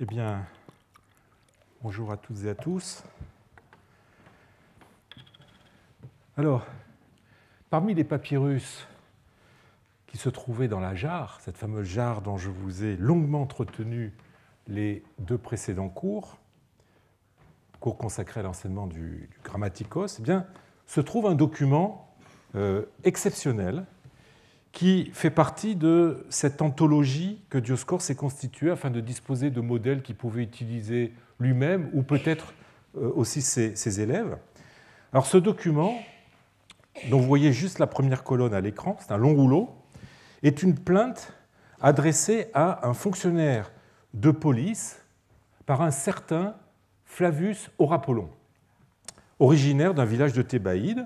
Eh bien, bonjour à toutes et à tous. Alors, parmi les papyrus qui se trouvaient dans la jarre, cette fameuse jarre dont je vous ai longuement entretenu les deux précédents cours consacrés à l'enseignement du Grammatikos, eh bien, se trouve un document exceptionnel qui fait partie de cette anthologie que Dioscore s'est constituée afin de disposer de modèles qu'il pouvait utiliser lui-même ou peut-être aussi ses élèves. Alors ce document, dont vous voyez juste la première colonne à l'écran, c'est un long rouleau, est une plainte adressée à un fonctionnaire de police par un certain Flavius Orapollon, originaire d'un village de Thébaïde.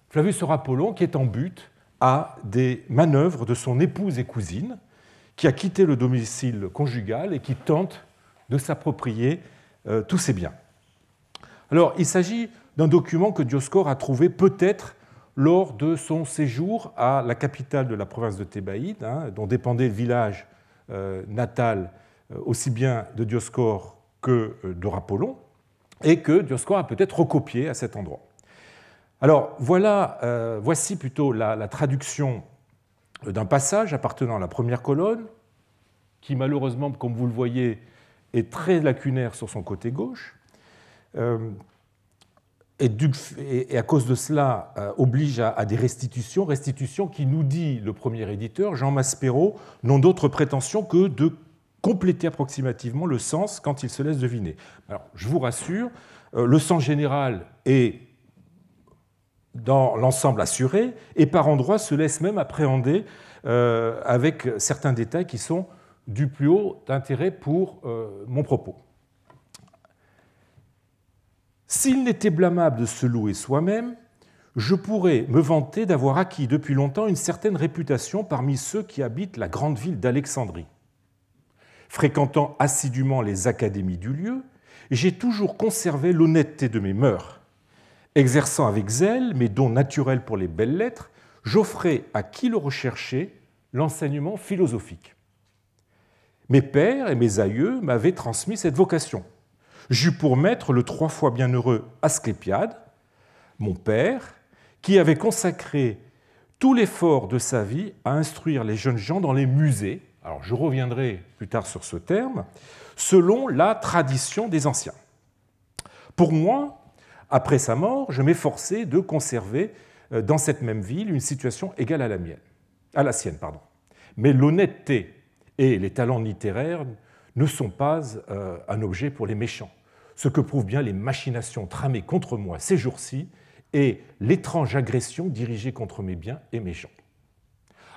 Flavius Orapollon qui est en butte à des manœuvres de son épouse et cousine, qui a quitté le domicile conjugal et qui tente de s'approprier tous ses biens. Alors, il s'agit d'un document que Dioscore a trouvé peut-être lors de son séjour à la capitale de la province de Thébaïde, dont dépendait le village natal aussi bien de Dioscore que d'Orapollon, et que Dioscore a peut-être recopié à cet endroit. Alors, voici plutôt la traduction d'un passage appartenant à la première colonne, qui malheureusement, comme vous le voyez, est très lacunaire sur son côté gauche, et à cause de cela oblige à des restitutions qui, nous dit le premier éditeur, Jean Maspero, n'ont d'autre prétention que de compléter approximativement le sens quand il se laisse deviner. Alors, je vous rassure, le sens général est dans l'ensemble assuré, et par endroits se laisse même appréhender avec certains détails qui sont du plus haut intérêt pour mon propos. S'il n'était blâmable de se louer soi-même, je pourrais me vanter d'avoir acquis depuis longtemps une certaine réputation parmi ceux qui habitent la grande ville d'Alexandrie. Fréquentant assidûment les académies du lieu, j'ai toujours conservé l'honnêteté de mes mœurs. Exerçant avec zèle mes dons naturels pour les belles lettres, j'offrais à qui le recherchait l'enseignement philosophique. Mes pères et mes aïeux m'avaient transmis cette vocation. J'eus pour maître le 3 fois bienheureux Asclépiade, mon père, qui avait consacré tout l'effort de sa vie à instruire les jeunes gens dans les musées, alors je reviendrai plus tard sur ce terme, selon la tradition des anciens. Pour moi, après sa mort, je m'efforçai de conserver dans cette même ville une situation égale à la sienne. Mais l'honnêteté et les talents littéraires ne sont pas un objet pour les méchants, ce que prouvent bien les machinations tramées contre moi ces jours-ci et l'étrange agression dirigée contre mes biens et mes gens.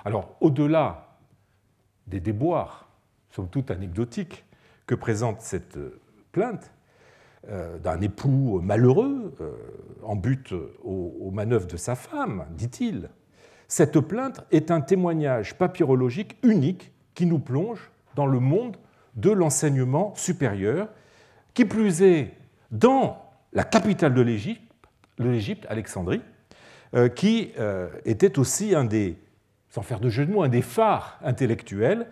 Alors, au-delà des déboires, somme toute anecdotiques, que présente cette plainte, d'un époux malheureux en butte aux manœuvres de sa femme, dit-il, cette plainte est un témoignage papyrologique unique qui nous plonge dans le monde de l'enseignement supérieur, qui plus est dans la capitale de l'Égypte, Alexandrie, qui était aussi un des, sans faire de jeu de mots, un des phares intellectuels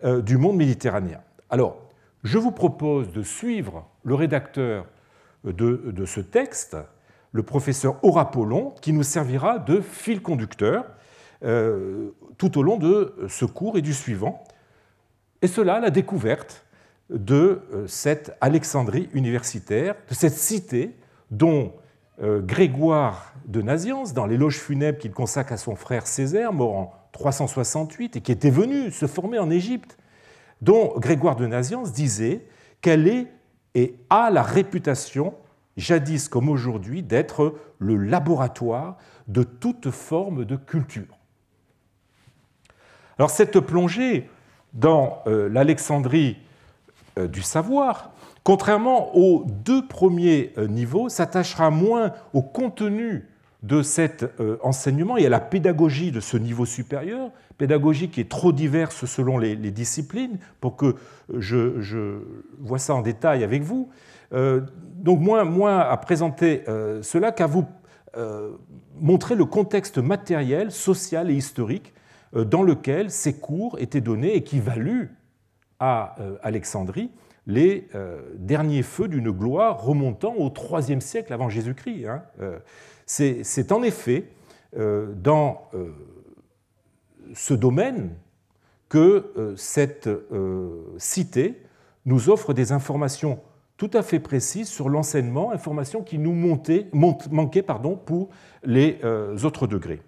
du monde méditerranéen. Alors, je vous propose de suivre le rédacteur de ce texte, le professeur Orapollon, qui nous servira de fil conducteur tout au long de ce cours et du suivant, et cela, la découverte de cette Alexandrie universitaire, de cette cité dont Grégoire de Nazianze, dans l'éloge funèbre qu'il consacre à son frère Césaire, mort en 368, et qui était venu se former en Égypte, dont Grégoire de Nazianze disait qu'elle est et a la réputation, jadis comme aujourd'hui, d'être le laboratoire de toute forme de culture. Alors cette plongée dans l'Alexandrie du savoir, contrairement aux deux premiers niveaux, s'attachera moins au contenu de cet enseignement et à la pédagogie de ce niveau supérieur, pédagogie qui est trop diverse selon les disciplines, pour que je vois ça en détail avec vous. Donc moins à présenter cela qu'à vous montrer le contexte matériel, social et historique dans lequel ces cours étaient donnés et qui valut à Alexandrie les derniers feux d'une gloire remontant au IIIe siècle avant Jésus-Christ. C'est en effet dans ce domaine que cette cité nous offre des informations tout à fait précises sur l'enseignement, informations qui nous manquaient pour les autres degrés.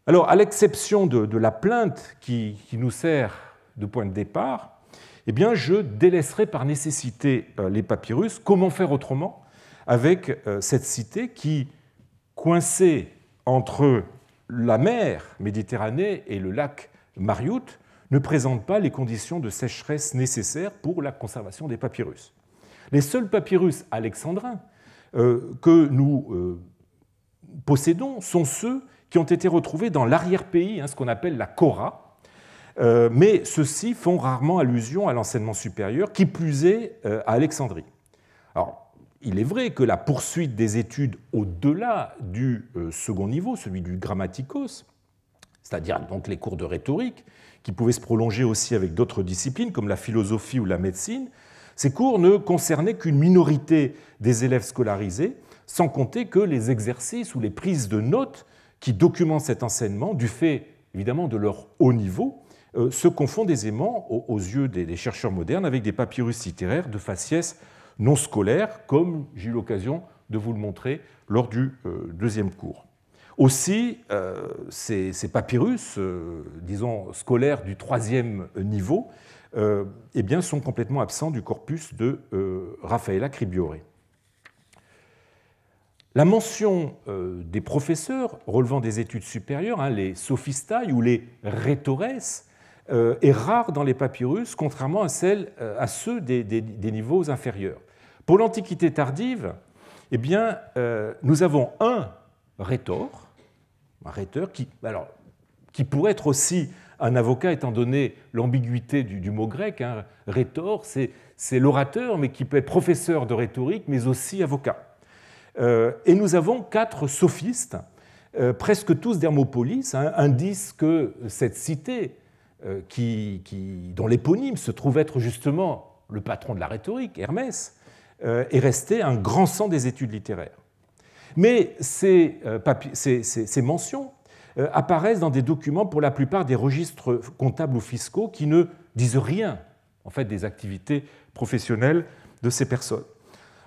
Alors, à l'exception de la plainte qui nous sert de point de départ, eh bien, je délaisserai par nécessité les papyrus. Comment faire autrement avec cette cité qui, coincée entre la mer Méditerranée et le lac Mariout, ne présente pas les conditions de sécheresse nécessaires pour la conservation des papyrus. Les seuls papyrus alexandrins que nous possédons sont ceux qui ont été retrouvés dans l'arrière-pays, ce qu'on appelle la Kora, mais ceux-ci font rarement allusion à l'enseignement supérieur, qui plus est à Alexandrie. Alors, il est vrai que la poursuite des études au-delà du second niveau, celui du grammatikos, c'est-à-dire donc les cours de rhétorique, qui pouvaient se prolonger aussi avec d'autres disciplines comme la philosophie ou la médecine, ces cours ne concernaient qu'une minorité des élèves scolarisés, sans compter que les exercices ou les prises de notes qui documentent cet enseignement, du fait évidemment de leur haut niveau, se confondent aisément aux yeux des chercheurs modernes avec des papyrus littéraires de faciès non scolaires, comme j'ai eu l'occasion de vous le montrer lors du deuxième cours. Aussi, ces papyrus, disons scolaires du troisième niveau, eh bien, sont complètement absents du corpus de Raffaella Cribiore. La mention des professeurs relevant des études supérieures, les sophistai ou les rhétores, est rare dans les papyrus, contrairement à ceux des niveaux inférieurs. Pour l'Antiquité tardive, eh bien, nous avons un rhétor qui pourrait être aussi un avocat, étant donné l'ambiguïté du mot grec. Rhétor, c'est l'orateur, mais qui peut être professeur de rhétorique, mais aussi avocat. Et nous avons 4 sophistes, presque tous d'Hermopolis, indice que cette cité, dont l'éponyme se trouve être justement le patron de la rhétorique, Hermès, est restée un grand sang des études littéraires. Mais ces mentions apparaissent dans des documents, pour la plupart des registres comptables ou fiscaux, qui ne disent rien en fait, des activités professionnelles de ces personnes.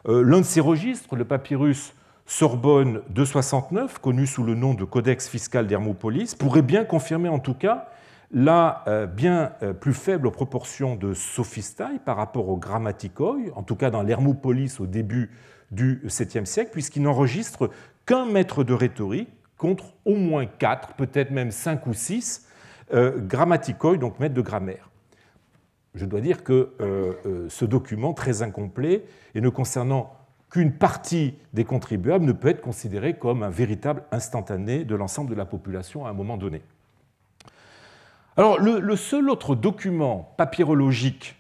L'un de ces registres, le papyrus Sorbonne 269, connu sous le nom de Codex fiscal d'Hermopolis, pourrait bien confirmer en tout cas la bien plus faible proportion de sophistai par rapport au grammatikoi, en tout cas dans l'Hermopolis au début du 7e siècle, puisqu'il n'enregistre qu'un maître de rhétorique contre au moins 4, peut-être même 5 ou 6 grammatikoi, donc maîtres de grammaire. Je dois dire que ce document, très incomplet et ne concernant qu'une partie des contribuables, ne peut être considéré comme un véritable instantané de l'ensemble de la population à un moment donné. Alors, le seul autre document papyrologique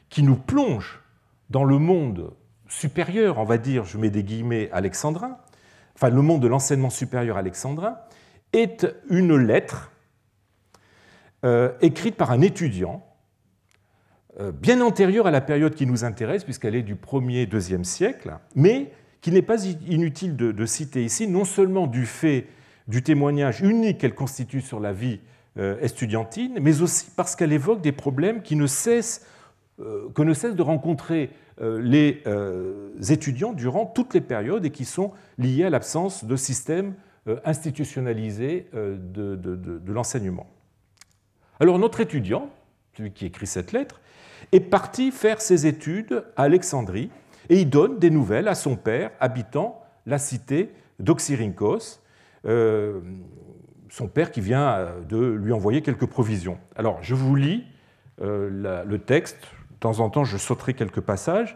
qui nous plonge dans le monde supérieur, on va dire, je mets des guillemets, alexandrin, enfin le monde de l'enseignement supérieur alexandrin, est une lettre écrite par un étudiant, bien antérieure à la période qui nous intéresse, puisqu'elle est du 1er, 2e siècle, mais qu'il n'est pas inutile de citer ici, non seulement du fait du témoignage unique qu'elle constitue sur la vie estudiantine, mais aussi parce qu'elle évoque des problèmes que ne cessent de rencontrer les étudiants durant toutes les périodes et qui sont liés à l'absence de système institutionnalisé de l'enseignement. Alors notre étudiant, celui qui écrit cette lettre, est parti faire ses études à Alexandrie et il donne des nouvelles à son père habitant la cité d'Oxyrhynchos, son père qui vient de lui envoyer quelques provisions. Alors je vous lis le texte, de temps en temps je sauterai quelques passages.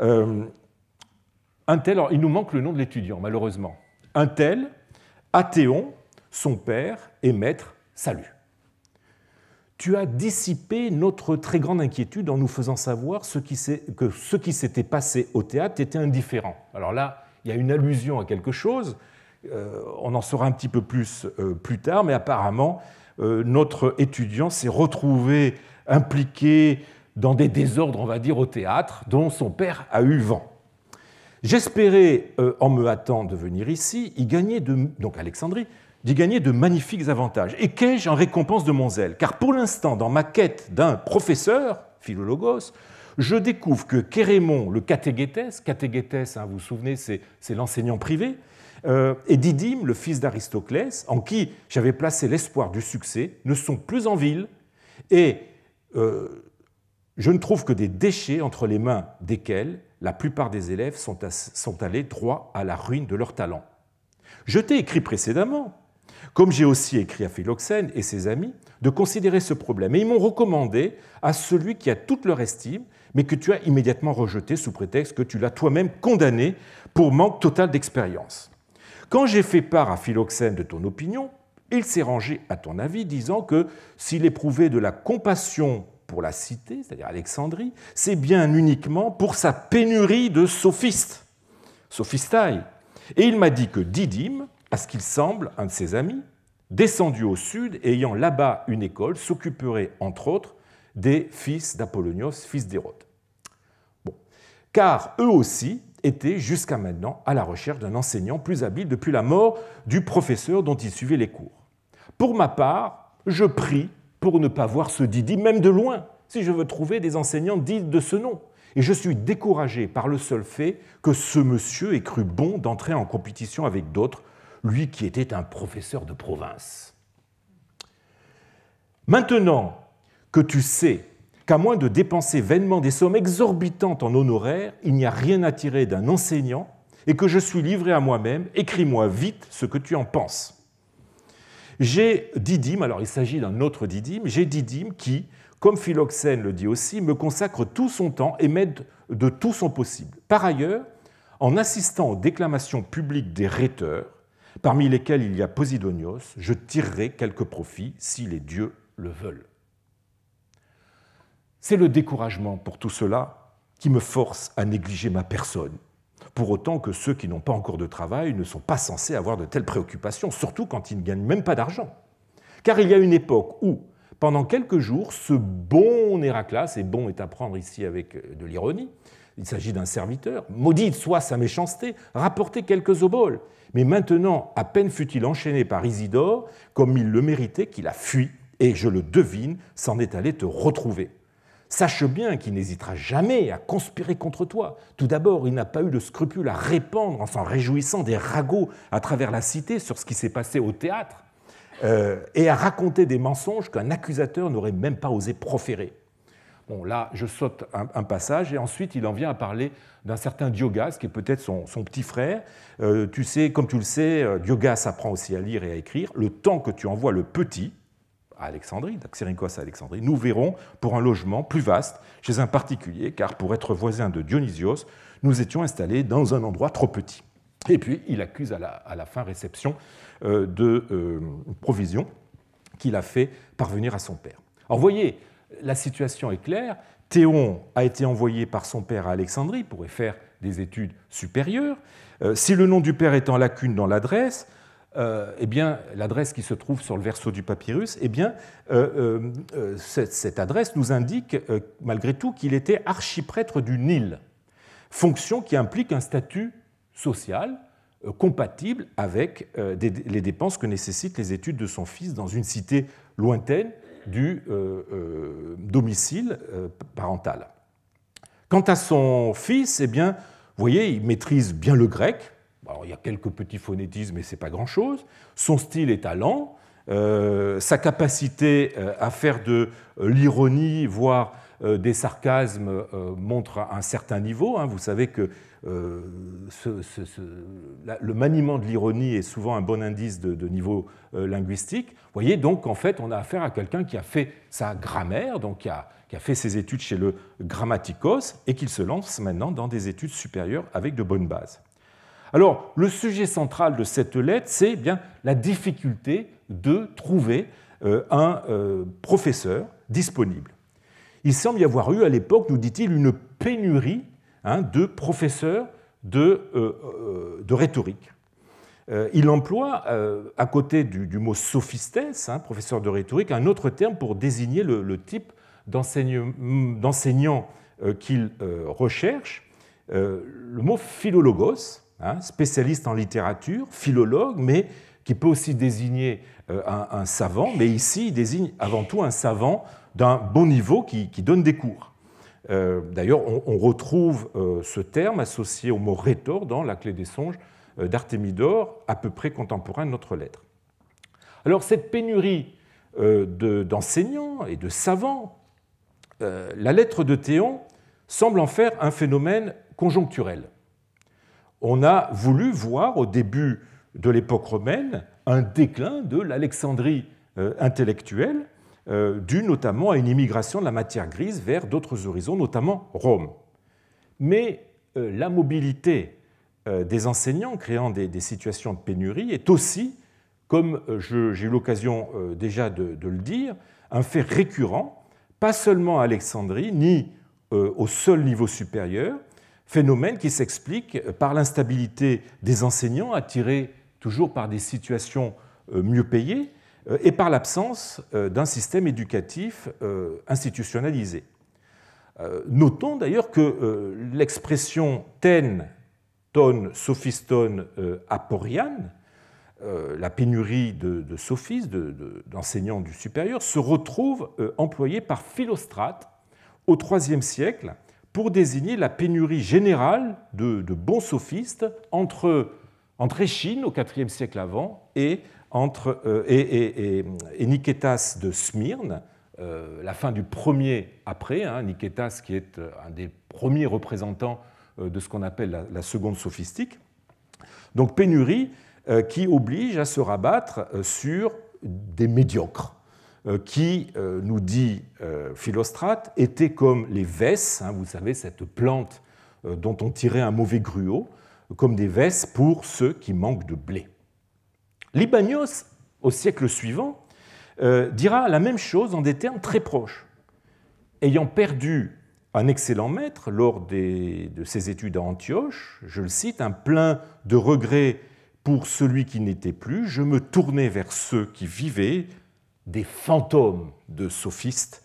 Un tel, alors il nous manque le nom de l'étudiant malheureusement, un tel, Athéon, son père et maître, salue. Tu as dissipé notre très grande inquiétude en nous faisant savoir que ce qui s'était passé au théâtre était indifférent. Alors là, il y a une allusion à quelque chose, on en saura un petit peu plus tard, mais apparemment, notre étudiant s'est retrouvé impliqué dans des désordres, on va dire, au théâtre, dont son père a eu vent. J'espérais, en me hâtant de venir ici, donc Alexandrie, d'y gagner de magnifiques avantages. Et qu'ai-je en récompense de mon zèle? Car pour l'instant, dans ma quête d'un professeur, philologos, je découvre que Kérémon, le catéguétès, vous vous souvenez, c'est l'enseignant privé, et Didyme, le fils d'Aristoclès, en qui j'avais placé l'espoir du succès, ne sont plus en ville, et je ne trouve que des déchets entre les mains desquels la plupart des élèves sont allés droit à la ruine de leur talent. Je t'ai écrit précédemment, comme j'ai aussi écrit à Philoxène et ses amis, de considérer ce problème. Et ils m'ont recommandé à celui qui a toute leur estime, mais que tu as immédiatement rejeté sous prétexte que tu l'as toi-même condamné pour manque total d'expérience. Quand j'ai fait part à Philoxène de ton opinion, il s'est rangé à ton avis, disant que s'il éprouvait de la compassion pour la cité, c'est-à-dire Alexandrie, c'est bien uniquement pour sa pénurie de sophistes, sophistae. Et il m'a dit que Didyme, à ce qu'il semble, un de ses amis, descendu au sud et ayant là-bas une école, s'occuperait, entre autres, des fils d'Apollonios, fils d'Hérode. Bon. Car eux aussi étaient jusqu'à maintenant à la recherche d'un enseignant plus habile depuis la mort du professeur dont ils suivaient les cours. Pour ma part, je prie pour ne pas voir ce Didyme, même de loin, si je veux trouver des enseignants dignes de ce nom. Et je suis découragé par le seul fait que ce monsieur ait cru bon d'entrer en compétition avec d'autres, lui qui était un professeur de province. Maintenant que tu sais qu'à moins de dépenser vainement des sommes exorbitantes en honoraires, il n'y a rien à tirer d'un enseignant et que je suis livré à moi-même, écris-moi vite ce que tu en penses. J'ai Didyme, alors il s'agit d'un autre Didyme, j'ai Didyme qui, comme Philoxène le dit aussi, me consacre tout son temps et m'aide de tout son possible. Par ailleurs, en assistant aux déclamations publiques des rhéteurs, parmi lesquels il y a Posidonios, je tirerai quelques profits si les dieux le veulent. C'est le découragement pour tout cela qui me force à négliger ma personne, pour autant que ceux qui n'ont pas encore de travail ne sont pas censés avoir de telles préoccupations, surtout quand ils ne gagnent même pas d'argent. Car il y a une époque où, pendant quelques jours, ce bon Héraclas, et bon est à prendre ici avec de l'ironie, il s'agit d'un serviteur, maudite soit sa méchanceté, rapportait quelques oboles. Mais maintenant, à peine fut-il enchaîné par Isidore, comme il le méritait, qu'il a fui, et je le devine, s'en est allé te retrouver. Sache bien qu'il n'hésitera jamais à conspirer contre toi. Tout d'abord, il n'a pas eu de scrupule à répandre, en s'en réjouissant, des ragots à travers la cité sur ce qui s'est passé au théâtre, et à raconter des mensonges qu'un accusateur n'aurait même pas osé proférer. Bon, là, je saute un passage, et ensuite, il en vient à parler d'un certain Diogas, qui est peut-être son petit frère. Tu sais, comme tu le sais, Diogas apprend aussi à lire et à écrire. Le temps que tu envoies le petit, à Alexandrie, d'Axéricos à Alexandrie, nous verrons pour un logement plus vaste chez un particulier, car pour être voisin de Dionysios, nous étions installés dans un endroit trop petit. Et puis, il accuse à la fin réception de provisions qu'il a fait parvenir à son père. Alors, vous voyez, la situation est claire. Théon a été envoyé par son père à Alexandrie pour y faire des études supérieures. Si le nom du père est en lacune dans l'adresse, eh bien, l'adresse qui se trouve sur le verso du papyrus, eh bien, cette adresse nous indique malgré tout qu'il était archiprêtre du Nil, fonction qui implique un statut social compatible avec les dépenses que nécessitent les études de son fils dans une cité lointaine du domicile parental. Quant à son fils, eh bien, vous voyez, il maîtrise bien le grec. Alors, il y a quelques petits phonétismes, mais ce n'est pas grand-chose. Son style est allant. Sa capacité à faire de l'ironie, voire des sarcasmes, montre un certain niveau. Vous savez que le maniement de l'ironie est souvent un bon indice de niveau linguistique. Vous voyez, donc, en fait, on a affaire à quelqu'un qui a fait sa grammaire, donc qui a fait ses études chez le grammatikos, et qui se lance maintenant dans des études supérieures avec de bonnes bases. Alors, le sujet central de cette lettre, c'est bien la difficulté de trouver un professeur disponible. Il semble y avoir eu à l'époque, nous dit-il, une pénurie de professeurs de rhétorique. Il emploie, à côté du mot sophistes, professeur de rhétorique, un autre terme pour désigner le type d'enseignants qu'il recherche, le mot philologos, hein, spécialiste en littérature, philologue, mais qui peut aussi désigner un savant, mais ici il désigne avant tout un savant d'un bon niveau qui donne des cours. D'ailleurs, on retrouve ce terme associé au mot rhétor dans la clé des songes d'Artémidore, à peu près contemporain de notre lettre. Alors, cette pénurie d'enseignants et de savants, la lettre de Théon semble en faire un phénomène conjoncturel. On a voulu voir au début de l'époque romaine un déclin de l'Alexandrie intellectuelle, dû notamment à une immigration de la matière grise vers d'autres horizons, notamment Rome. Mais la mobilité des enseignants créant des situations de pénurie est aussi, comme j'ai eu l'occasion déjà de le dire, un fait récurrent, pas seulement à Alexandrie, ni au seul niveau supérieur, phénomène qui s'explique par l'instabilité des enseignants attirés toujours par des situations mieux payées, et par l'absence d'un système éducatif institutionnalisé. Notons d'ailleurs que l'expression ten, ton, sophiston, aporian, la pénurie de sophistes, d'enseignants du supérieur, se retrouve employée par Philostrate au IIIe siècle pour désigner la pénurie générale de bons sophistes entre Échine au IVe siècle avant et Nicétas de Smyrne, la fin du premier après, hein, Nicétas qui est un des premiers représentants de ce qu'on appelle la seconde sophistique. Donc pénurie qui oblige à se rabattre sur des médiocres, qui, nous dit Philostrate, étaient comme les vesses, hein, vous savez, cette plante dont on tirait un mauvais gruau, comme des vesses pour ceux qui manquent de blé. Libanios, au siècle suivant, dira la même chose en des termes très proches. Ayant perdu un excellent maître lors de ses études à Antioche, je le cite, un plein de regrets pour celui qui n'était plus, je me tournais vers ceux qui vivaient, des fantômes de sophistes,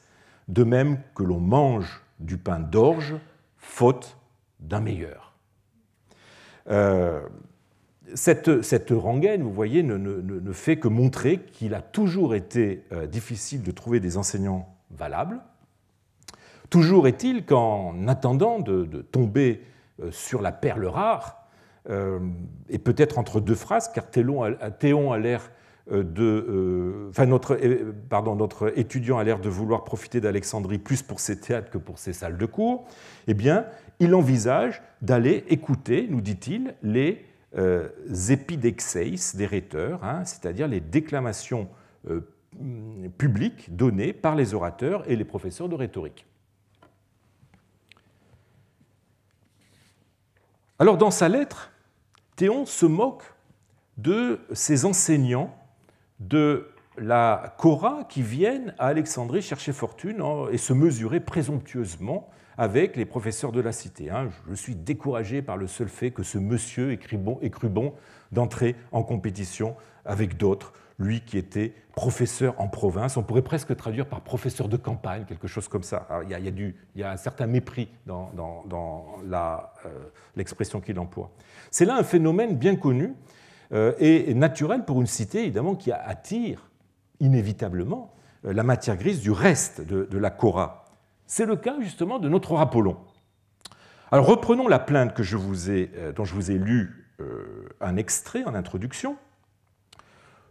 de même que l'on mange du pain d'orge, faute d'un meilleur. Cette rengaine, vous voyez, ne fait que montrer qu'il a toujours été difficile de trouver des enseignants valables. Toujours est-il qu'en attendant de tomber sur la perle rare, et peut-être entre deux phrases, car Théon a l'air notre étudiant a l'air de vouloir profiter d'Alexandrie plus pour ses théâtres que pour ses salles de cours, eh bien, il envisage d'aller écouter, nous dit-il, les épidexeis des rhéteurs, hein, c'est-à-dire les déclamations publiques données par les orateurs et les professeurs de rhétorique. Alors, dans sa lettre, Théon se moque de ces enseignants de la Cora qui viennent à Alexandrie chercher fortune et se mesurer présomptueusement avec les professeurs de la cité. Je suis découragé par le seul fait que ce monsieur ait cru bon d'entrer en compétition avec d'autres, lui qui était professeur en province. On pourrait presque traduire par professeur de campagne, quelque chose comme ça. Alors, il y a un certain mépris dans l'expression qu'il emploie. C'est là un phénomène bien connu et naturel pour une cité, évidemment, qui attire inévitablement la matière grise du reste de la Cora. C'est le cas, justement, de notre Apollon. Alors, reprenons la plainte dont je vous ai lu un extrait en introduction.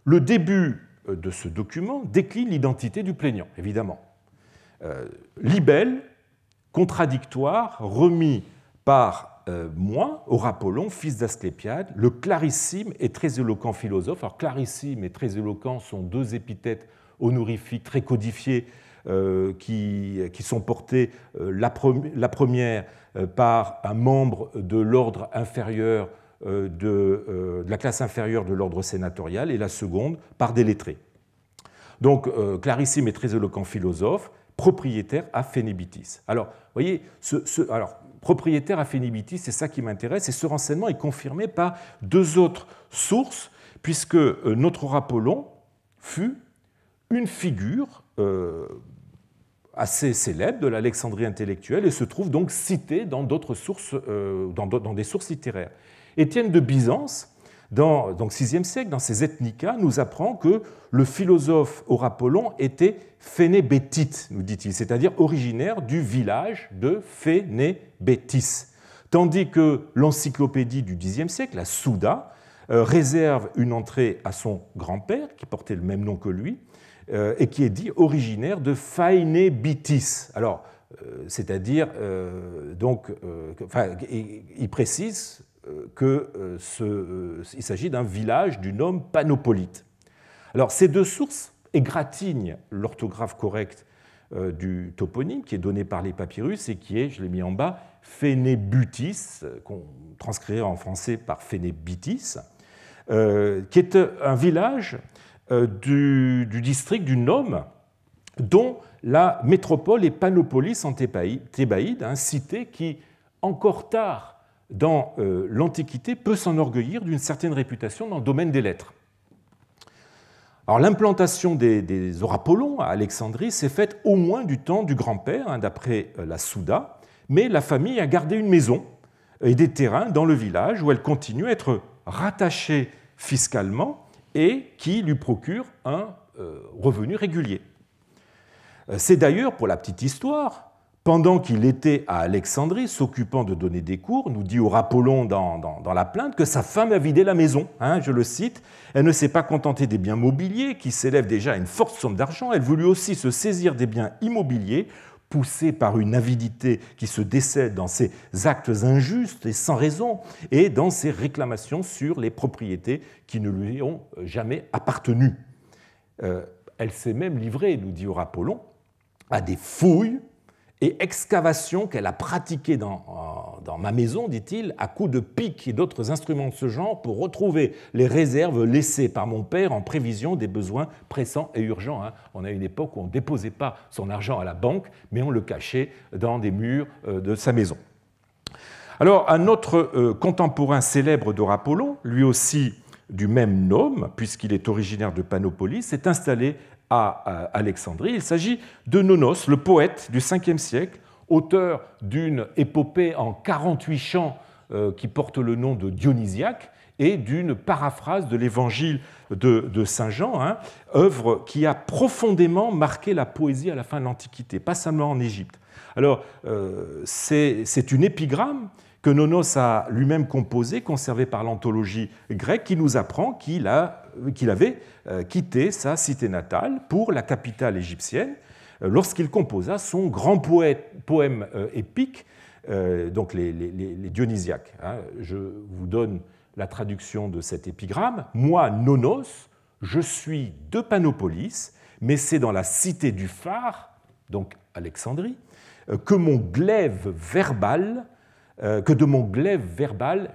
Le début de ce document décline l'identité du plaignant, évidemment. Libelle, contradictoire, remis par moi, Apollon, fils d'Asclépiade, le clarissime et très éloquent philosophe. Alors, clarissime et très éloquent sont deux épithètes honorifiques très codifiées qui sont portées, la première par un membre de l'ordre inférieur de la classe inférieure de l'ordre sénatorial et la seconde par des lettrés. Donc, clarissime et très éloquent philosophe, propriétaire à Phénébitis. Alors, vous voyez, propriétaire à Phénébitis, c'est ça qui m'intéresse, et ce renseignement est confirmé par deux autres sources, puisque notre Apollon fut une figure assez célèbre de l'Alexandrie intellectuelle et se trouve donc cité dans d'autres sources, dans des sources littéraires. Étienne de Byzance, donc VIe siècle, dans ses Ethnica, nous apprend que le philosophe Aurapollon était phénébétite, nous dit-il, c'est-à-dire originaire du village de Phénébétis. Tandis que l'encyclopédie du Xe siècle, la Souda, réserve une entrée à son grand-père, qui portait le même nom que lui, et qui est dit originaire de Phaenébitis. Alors, c'est-à-dire, il précise qu'il s'agit d'un village du nom Panopolite. Alors, ces deux sources égratignent l'orthographe correcte du toponyme qui est donné par les papyrus et qui est, je l'ai mis en bas, Phénébutis, qu'on transcrirait en français par Phénébitis, qui est un village du district du Nome, dont la métropole est Panopolis en Thébaïde, une cité qui, encore tard dans l'Antiquité, peut s'enorgueillir d'une certaine réputation dans le domaine des lettres. Alors, l'implantation des Aurapollons à Alexandrie s'est faite au moins du temps du grand-père, d'après la Souda, mais la famille a gardé une maison et des terrains dans le village où elle continue à être rattachée fiscalement et qui lui procure un revenu régulier. C'est d'ailleurs, pour la petite histoire, pendant qu'il était à Alexandrie, s'occupant de donner des cours, nous dit Aurapollon dans la plainte que sa femme a vidé la maison. Je le cite, elle ne s'est pas contentée des biens mobiliers, qui s'élèvent déjà à une forte somme d'argent, elle voulut aussi se saisir des biens immobiliers, poussée par une avidité qui se décèle dans ses actes injustes et sans raison, et dans ses réclamations sur les propriétés qui ne lui ont jamais appartenu. Elle s'est même livrée, nous dit Aurapollon, à des fouilles et excavations qu'elle a pratiquées dans ma maison, dit-il, à coups de pics et d'autres instruments de ce genre pour retrouver les réserves laissées par mon père en prévision des besoins pressants et urgents. On a une époque où on ne déposait pas son argent à la banque, mais on le cachait dans des murs de sa maison. Alors, un autre contemporain célèbre d'Aurapollon, lui aussi du même nom, puisqu'il est originaire de Panopolis, s'est installé à Alexandrie. Il s'agit de Nonos, le poète du 5e siècle, auteur d'une épopée en 48 chants qui porte le nom de Dionysiaque et d'une paraphrase de l'évangile de Saint Jean, œuvre qui a profondément marqué la poésie à la fin de l'Antiquité, pas seulement en Égypte. Alors, c'est une épigramme que Nonos a lui-même composée, conservée par l'anthologie grecque, qui nous apprend qu'il avait quitté sa cité natale pour la capitale égyptienne lorsqu'il composa son grand poème épique, donc les Dionysiaques. Je vous donne la traduction de cet épigramme. « Moi, Nonos, je suis de Panopolis, mais c'est dans la cité du phare, donc Alexandrie, que de mon glaive verbal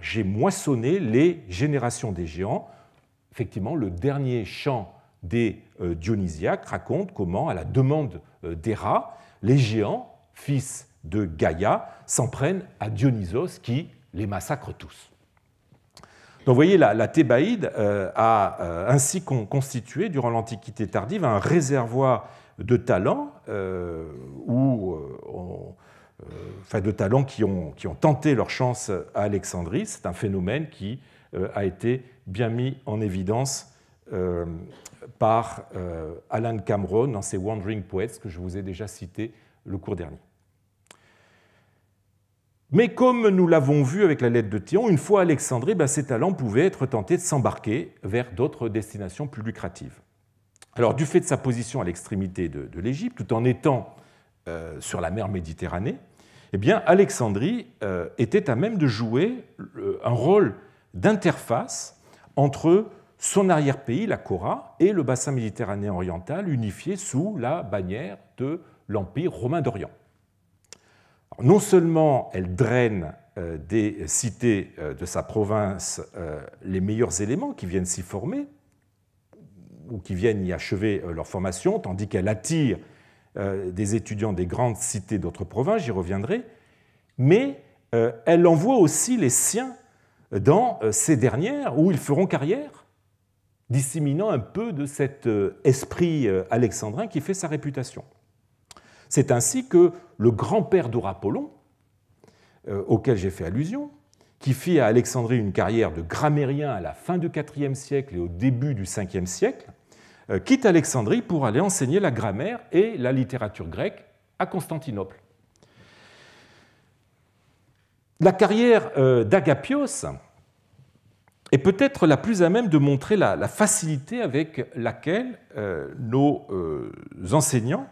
j'ai moissonné les générations des géants. » Effectivement, le dernier chant des Dionysiaques raconte comment, à la demande d'Héra, les géants, fils de Gaïa, s'en prennent à Dionysos qui les massacre tous. Donc vous voyez, la Thébaïde a ainsi constitué, durant l'Antiquité tardive, un réservoir de talents de talents qui ont tenté leur chance à Alexandrie. C'est un phénomène qui a été bien mis en évidence par Alan Cameron dans ses Wandering Poets que je vous ai déjà cité le cours dernier. Mais comme nous l'avons vu avec la lettre de Théon, une fois à Alexandrie, ces talents pouvaient être tentés de s'embarquer vers d'autres destinations plus lucratives. Alors, du fait de sa position à l'extrémité de l'Égypte, tout en étant sur la mer Méditerranée, eh bien, Alexandrie était à même de jouer un rôle d'interface entre son arrière-pays, la Chora, et le bassin méditerranéen oriental, unifié sous la bannière de l'Empire romain d'Orient. Non seulement elle draine des cités de sa province les meilleurs éléments qui viennent s'y former ou qui viennent y achever leur formation, tandis qu'elle attire des étudiants des grandes cités d'autres provinces, j'y reviendrai, mais elle envoie aussi les siens dans ces dernières où ils feront carrière, disséminant un peu de cet esprit alexandrin qui fait sa réputation. C'est ainsi que le grand-père d'Horapollon, auquel j'ai fait allusion, qui fit à Alexandrie une carrière de grammairien à la fin du IVe siècle et au début du Ve siècle, quitte Alexandrie pour aller enseigner la grammaire et la littérature grecque à Constantinople. La carrière d'Agapios est peut-être la plus à même de montrer la facilité avec laquelle nos enseignants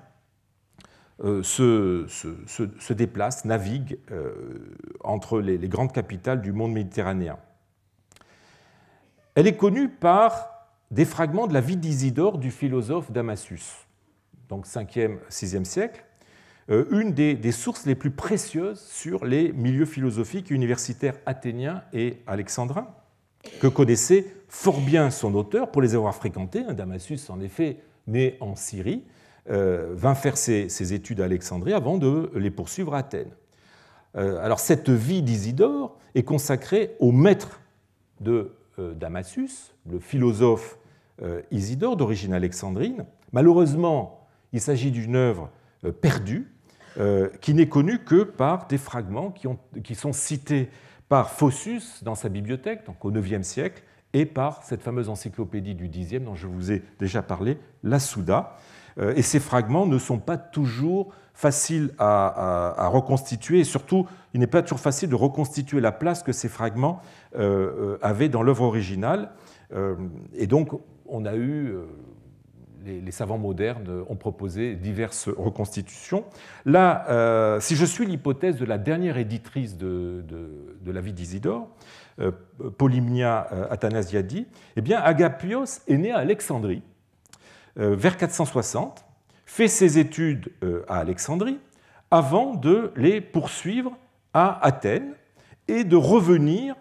se déplacent, naviguent entre les grandes capitales du monde méditerranéen. Elle est connue par des fragments de la vie d'Isidore, du philosophe Damasus, donc 5e, 6e siècle, une des sources les plus précieuses sur les milieux philosophiques universitaires athéniens et alexandrins, que connaissait fort bien son auteur pour les avoir fréquentés. Damasus, en effet, né en Syrie, vint faire ses études à Alexandrie avant de les poursuivre à Athènes. Alors cette vie d'Isidore est consacrée au maître de Damasus, le philosophe Isidore d'origine alexandrine. Malheureusement, il s'agit d'une œuvre perdue qui n'est connue que par des fragments qui sont cités par Phocus dans sa bibliothèque, donc au IXe siècle, et par cette fameuse encyclopédie du Xe dont je vous ai déjà parlé, la Souda. Et ces fragments ne sont pas toujours faciles à reconstituer, et surtout, il n'est pas toujours facile de reconstituer la place que ces fragments avaient dans l'œuvre originale. Et donc, on a eu... Les savants modernes ont proposé diverses reconstitutions. Là, si je suis l'hypothèse de la dernière éditrice de la vie d'Isidore, Polymnia Athanasiadi, eh bien, Agapios est né à Alexandrie, vers 460, fait ses études à Alexandrie, avant de les poursuivre à Athènes et de revenir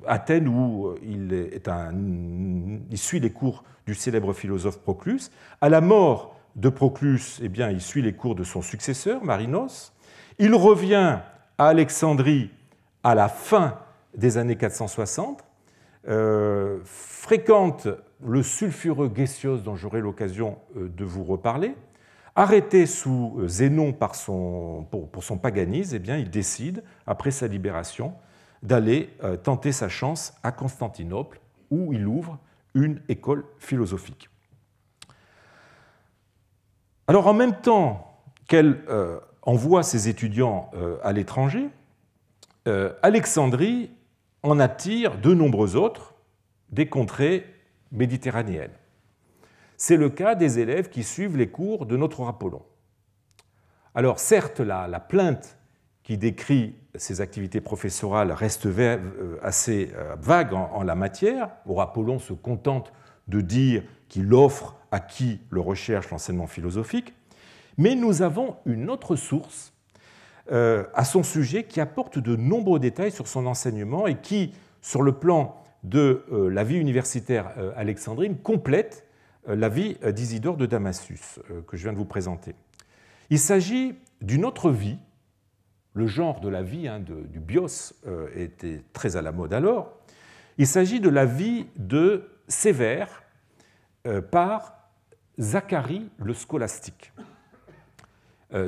Athènes où il suit les cours du célèbre philosophe Proclus. À la mort de Proclus, eh bien, il suit les cours de son successeur, Marinos. Il revient à Alexandrie à la fin des années 460, fréquente le sulfureux Gessios dont j'aurai l'occasion de vous reparler. Arrêté sous Zénon pour son paganisme, eh bien, il décide, après sa libération, d'aller tenter sa chance à Constantinople, où il ouvre une école philosophique. Alors, en même temps qu'elle envoie ses étudiants à l'étranger, Alexandrie en attire de nombreux autres des contrées méditerranéennes. C'est le cas des élèves qui suivent les cours de notre Apollon. Alors certes, la plainte qui décrit ces activités professorales reste assez vague en la matière. Apollon se contente de dire qu'il offre à qui le recherche l'enseignement philosophique, mais nous avons une autre source à son sujet qui apporte de nombreux détails sur son enseignement et qui, sur le plan de la vie universitaire alexandrine, complète la vie d'Isidore de Damasus, que je viens de vous présenter. Il s'agit d'une autre vie. Le genre de la vie du bios était très à la mode alors. Il s'agit de la vie de Sévère par Zacharie le scolastique,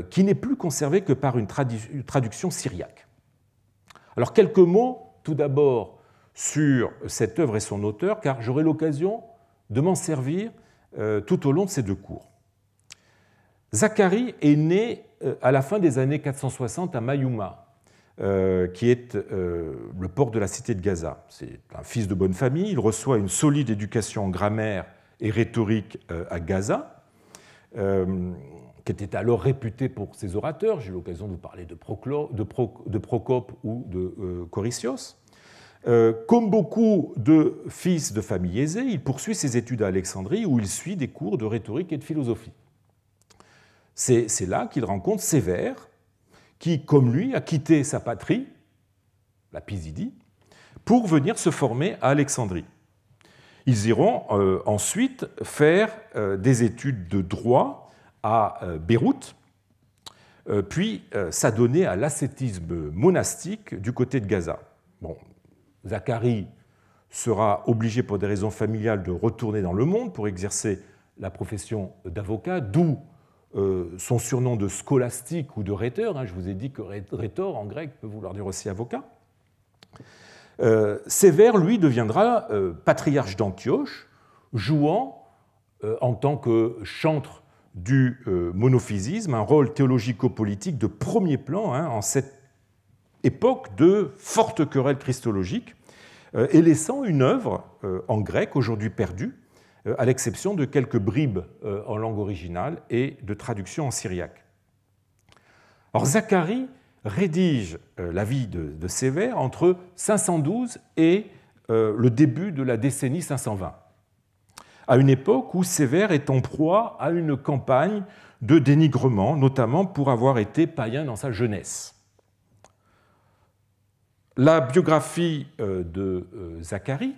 qui n'est plus conservé que par une traduction syriaque. Alors quelques mots tout d'abord sur cette œuvre et son auteur, car j'aurai l'occasion de m'en servir tout au long de ces deux cours. Zacharie est né à la fin des années 460 à Mayuma, qui est le port de la cité de Gaza. C'est un fils de bonne famille, il reçoit une solide éducation en grammaire et rhétorique à Gaza, qui était alors réputé pour ses orateurs. J'ai eu l'occasion de vous parler de Procope ou de Corycios. Comme beaucoup de fils de famille aisée, il poursuit ses études à Alexandrie où il suit des cours de rhétorique et de philosophie. C'est là qu'il rencontre Sévère, qui, comme lui, a quitté sa patrie, la Pisidie, pour venir se former à Alexandrie. Ils iront ensuite faire des études de droit à Beyrouth, puis s'adonner à l'ascétisme monastique du côté de Gaza. Bon, Zacharie sera obligé pour des raisons familiales de retourner dans le monde pour exercer la profession d'avocat, d'où son surnom de scolastique ou de rhéteur. Je vous ai dit que rhétor en grec peut vouloir dire aussi avocat. Sévère, lui, deviendra patriarche d'Antioche, jouant en tant que chantre du monophysisme un rôle théologico-politique de premier plan en cette époque de fortes querelles christologiques, et laissant une œuvre en grec aujourd'hui perdue, à l'exception de quelques bribes en langue originale et de traductions en syriaque. Alors Zacharie rédige la vie de Sévère entre 512 et le début de la décennie 520, à une époque où Sévère est en proie à une campagne de dénigrement, notamment pour avoir été païen dans sa jeunesse. La biographie de Zacharie,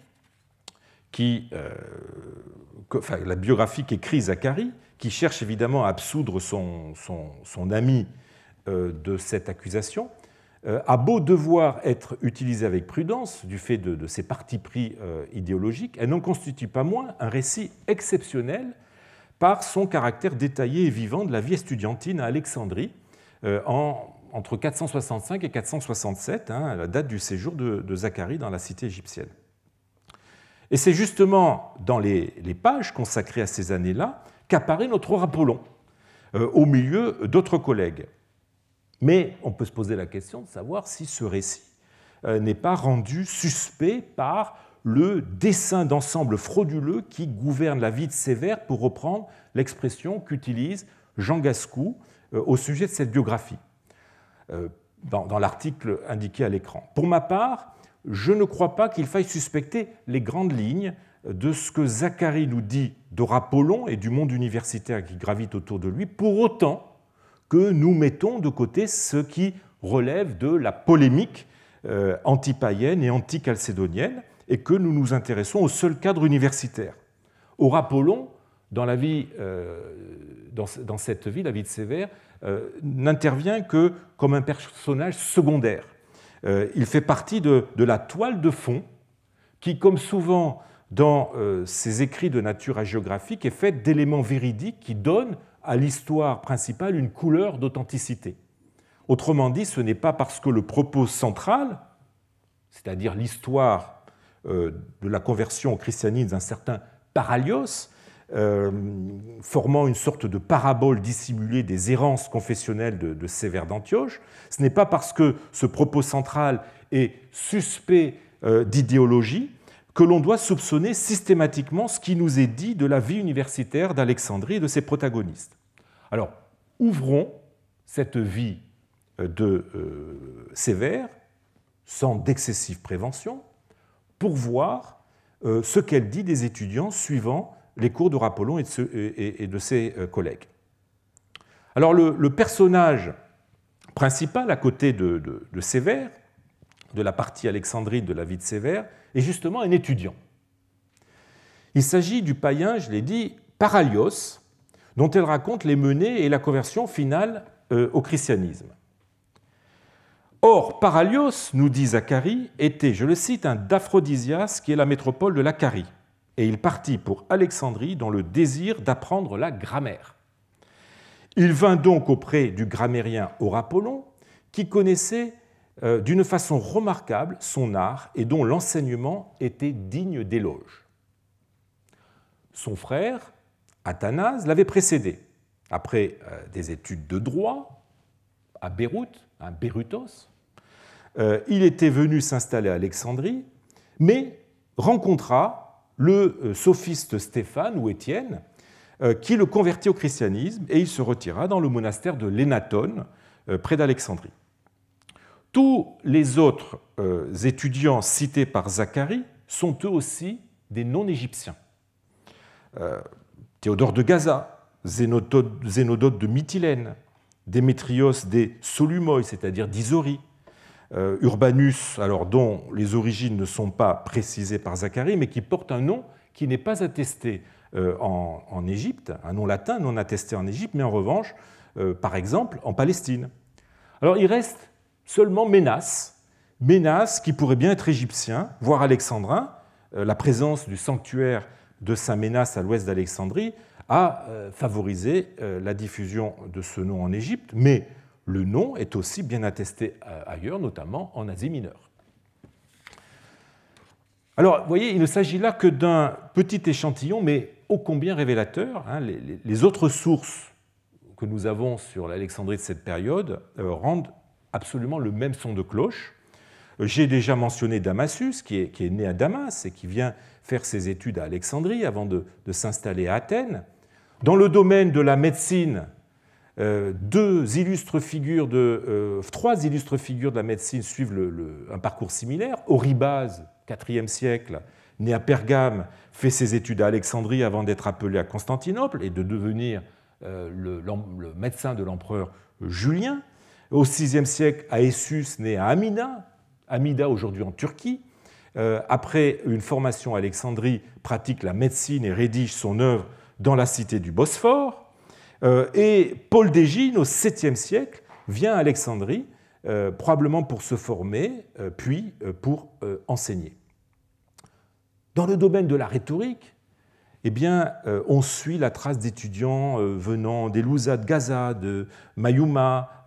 la biographie qu'écrit Zacharie, qui cherche évidemment à absoudre son ami de cette accusation, a beau devoir être utilisée avec prudence du fait de ses partis pris idéologiques, elle n'en constitue pas moins un récit exceptionnel par son caractère détaillé et vivant de la vie estudiantine à Alexandrie entre 465 et 467, la date du séjour de Zacharie dans la cité égyptienne. Et c'est justement dans les pages consacrées à ces années-là qu'apparaît notre Apollon, au milieu d'autres collègues. Mais on peut se poser la question de savoir si ce récit n'est pas rendu suspect par le dessin d'ensemble frauduleux qui gouverne la vie de Sévère, pour reprendre l'expression qu'utilise Jean Gascou au sujet de cette biographie, dans l'article indiqué à l'écran. Pour ma part, je ne crois pas qu'il faille suspecter les grandes lignes de ce que Zacharie nous dit d'Apollon et du monde universitaire qui gravite autour de lui, pour autant que nous mettons de côté ce qui relève de la polémique anti-païenne et anti-chalcédonienne, et que nous nous intéressons au seul cadre universitaire. Apollon, dans cette vie, la vie de Sévère, n'intervient que comme un personnage secondaire. Il fait partie de la toile de fond qui, comme souvent dans ses écrits de nature hagiographique, est faite d'éléments véridiques qui donnent à l'histoire principale une couleur d'authenticité. Autrement dit, ce n'est pas parce que le propos central, c'est-à-dire l'histoire de la conversion au christianisme d'un certain Paralios, formant une sorte de parabole dissimulée des errances confessionnelles de Sévère d'Antioche, ce n'est pas parce que ce propos central est suspect d'idéologie que l'on doit soupçonner systématiquement ce qui nous est dit de la vie universitaire d'Alexandrie et de ses protagonistes. Alors, ouvrons cette vie de Sévère, sans d'excessive prévention, pour voir ce qu'elle dit des étudiants suivant les cours d'Apollon et de ses collègues. Alors, le personnage principal à côté de Sévère, de la partie alexandrine de la vie de Sévère, est justement un étudiant. Il s'agit du païen, je l'ai dit, Paralios, dont elle raconte les menées et la conversion finale au christianisme. Or, Paralios, nous dit Zacharie, était, je le cite, un d'Aphrodisias, qui est la métropole de l'Acharie, et il partit pour Alexandrie dans le désir d'apprendre la grammaire. Il vint donc auprès du grammairien Apollon, qui connaissait d'une façon remarquable son art et dont l'enseignement était digne d'éloge. Son frère, Athanase, l'avait précédé. Après des études de droit à Beyrouth, à Bérutos, il était venu s'installer à Alexandrie, mais rencontra le sophiste Stéphane ou Étienne, qui le convertit au christianisme, et il se retira dans le monastère de l'Énatone, près d'Alexandrie. Tous les autres étudiants cités par Zacharie sont eux aussi des non-égyptiens. Théodore de Gaza, Zénodote de Mytilène, Démétrios des Solumoi, c'est-à-dire d'Isorie, Urbanus, alors dont les origines ne sont pas précisées par Zacharie, mais qui porte un nom qui n'est pas attesté en Égypte, un nom latin non attesté en Égypte, mais en revanche, par exemple, en Palestine. Alors il reste seulement Ménas, qui pourrait bien être égyptien, voire alexandrin. La présence du sanctuaire de Saint Ménas à l'ouest d'Alexandrie a favorisé la diffusion de ce nom en Égypte, mais le nom est aussi bien attesté ailleurs, notamment en Asie mineure. Alors, vous voyez, il ne s'agit là que d'un petit échantillon, mais ô combien révélateur. Les autres sources que nous avons sur l'Alexandrie de cette période rendent absolument le même son de cloche. J'ai déjà mentionné Damasus, qui est né à Damas et qui vient faire ses études à Alexandrie avant de s'installer à Athènes. Dans le domaine de la médecine, trois illustres figures de la médecine suivent un parcours similaire. Oribase, IVe siècle, né à Pergame, fait ses études à Alexandrie avant d'être appelé à Constantinople et de devenir le médecin de l'empereur Julien. Au VIe siècle, Aessus, né à Amida aujourd'hui en Turquie. Après une formation à Alexandrie, pratique la médecine et rédige son œuvre dans la cité du Bosphore. Et Paul d'Égine, au 7e siècle, vient à Alexandrie, probablement pour se former, puis pour enseigner. Dans le domaine de la rhétorique, eh bien, on suit la trace d'étudiants venant d'Elousa, de Gaza, de Mayuma,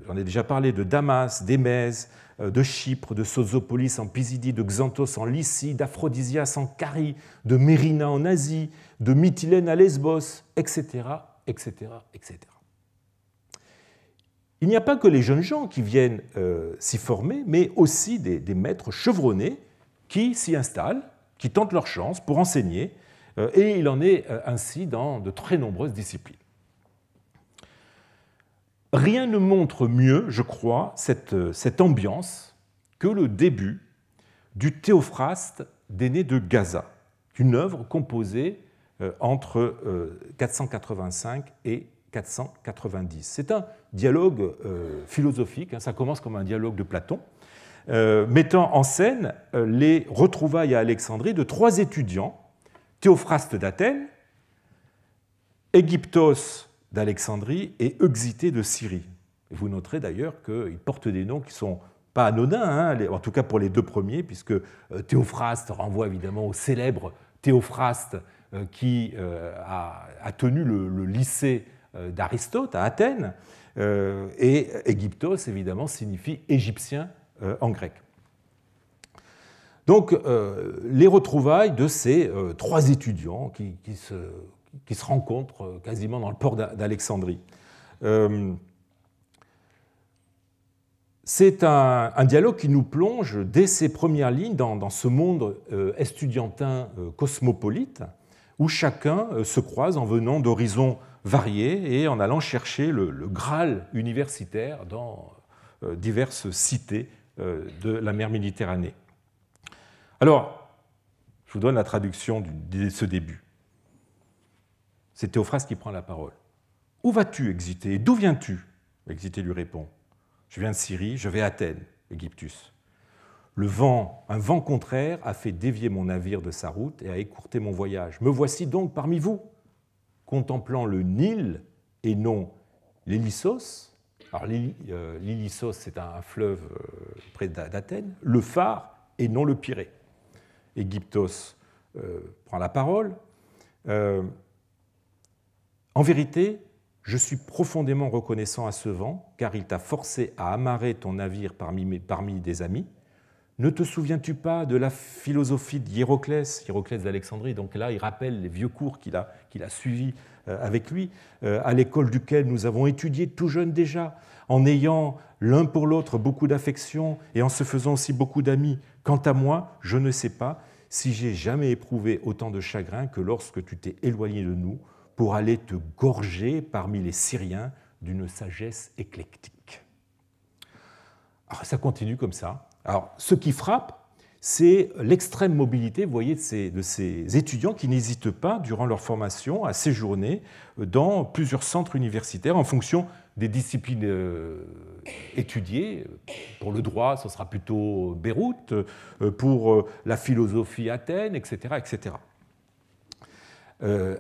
j'en ai déjà parlé, de Damas, d'Émèse, de Chypre, de Sozopolis en Pisidie, de Xanthos en Lycie, d'Aphrodisias en Carie, de Mérina en Asie, de Mytilène à Lesbos, etc., etc., etc. Il n'y a pas que les jeunes gens qui viennent s'y former, mais aussi des maîtres chevronnés qui s'y installent, qui tentent leur chance pour enseigner, et il en est ainsi dans de très nombreuses disciplines. Rien ne montre mieux, je crois, cette ambiance que le début du Théophraste d'Énée de Gaza, une œuvre composée entre 485 et 490. C'est un dialogue philosophique, ça commence comme un dialogue de Platon, mettant en scène les retrouvailles à Alexandrie de trois étudiants, Théophraste d'Athènes, Égyptos d'Alexandrie et Euxité de Syrie. Vous noterez d'ailleurs qu'ils portent des noms qui ne sont pas anodins, en tout cas pour les deux premiers, puisque Théophraste renvoie évidemment au célèbre Théophraste qui a tenu le lycée d'Aristote à Athènes, et Égyptos, évidemment, signifie égyptien en grec. Donc, les retrouvailles de ces trois étudiants qui se rencontrent quasiment dans le port d'Alexandrie. C'est un dialogue qui nous plonge dès ses premières lignes dans ce monde estudiantin cosmopolite, où chacun se croise en venant d'horizons variés et en allant chercher le Graal universitaire dans diverses cités de la mer Méditerranée. Alors, je vous donne la traduction de ce début. C'est Théophraste qui prend la parole. « Où vas-tu, Exité? D'où viens-tu » Exité lui répond. « Je viens de Syrie, je vais à Athènes, Égyptus. Un vent contraire a fait dévier mon navire de sa route et a écourté mon voyage. Me voici donc parmi vous, contemplant le Nil et non l'Ilissos. Alors l'Ilissos, c'est un fleuve près d'Athènes, le phare et non le Pirée. » Égyptos prend la parole. En vérité, je suis profondément reconnaissant à ce vent, car il t'a forcé à amarrer ton navire parmi des amis. Ne te souviens-tu pas de la philosophie d'Hiéroclès d'Alexandrie? Donc là, il rappelle les vieux cours qu'il a suivis avec lui, à l'école duquel nous avons étudié tout jeune déjà, en ayant l'un pour l'autre beaucoup d'affection et en se faisant aussi beaucoup d'amis. Quant à moi, je ne sais pas si j'ai jamais éprouvé autant de chagrin que lorsque tu t'es éloigné de nous pour aller te gorger parmi les Syriens d'une sagesse éclectique. Alors, ça continue comme ça. Alors, ce qui frappe, c'est l'extrême mobilité, vous voyez, de ces étudiants qui n'hésitent pas, durant leur formation, à séjourner dans plusieurs centres universitaires en fonction des disciplines étudiées. Pour le droit, ce sera plutôt Beyrouth, pour la philosophie, Athènes, etc., etc.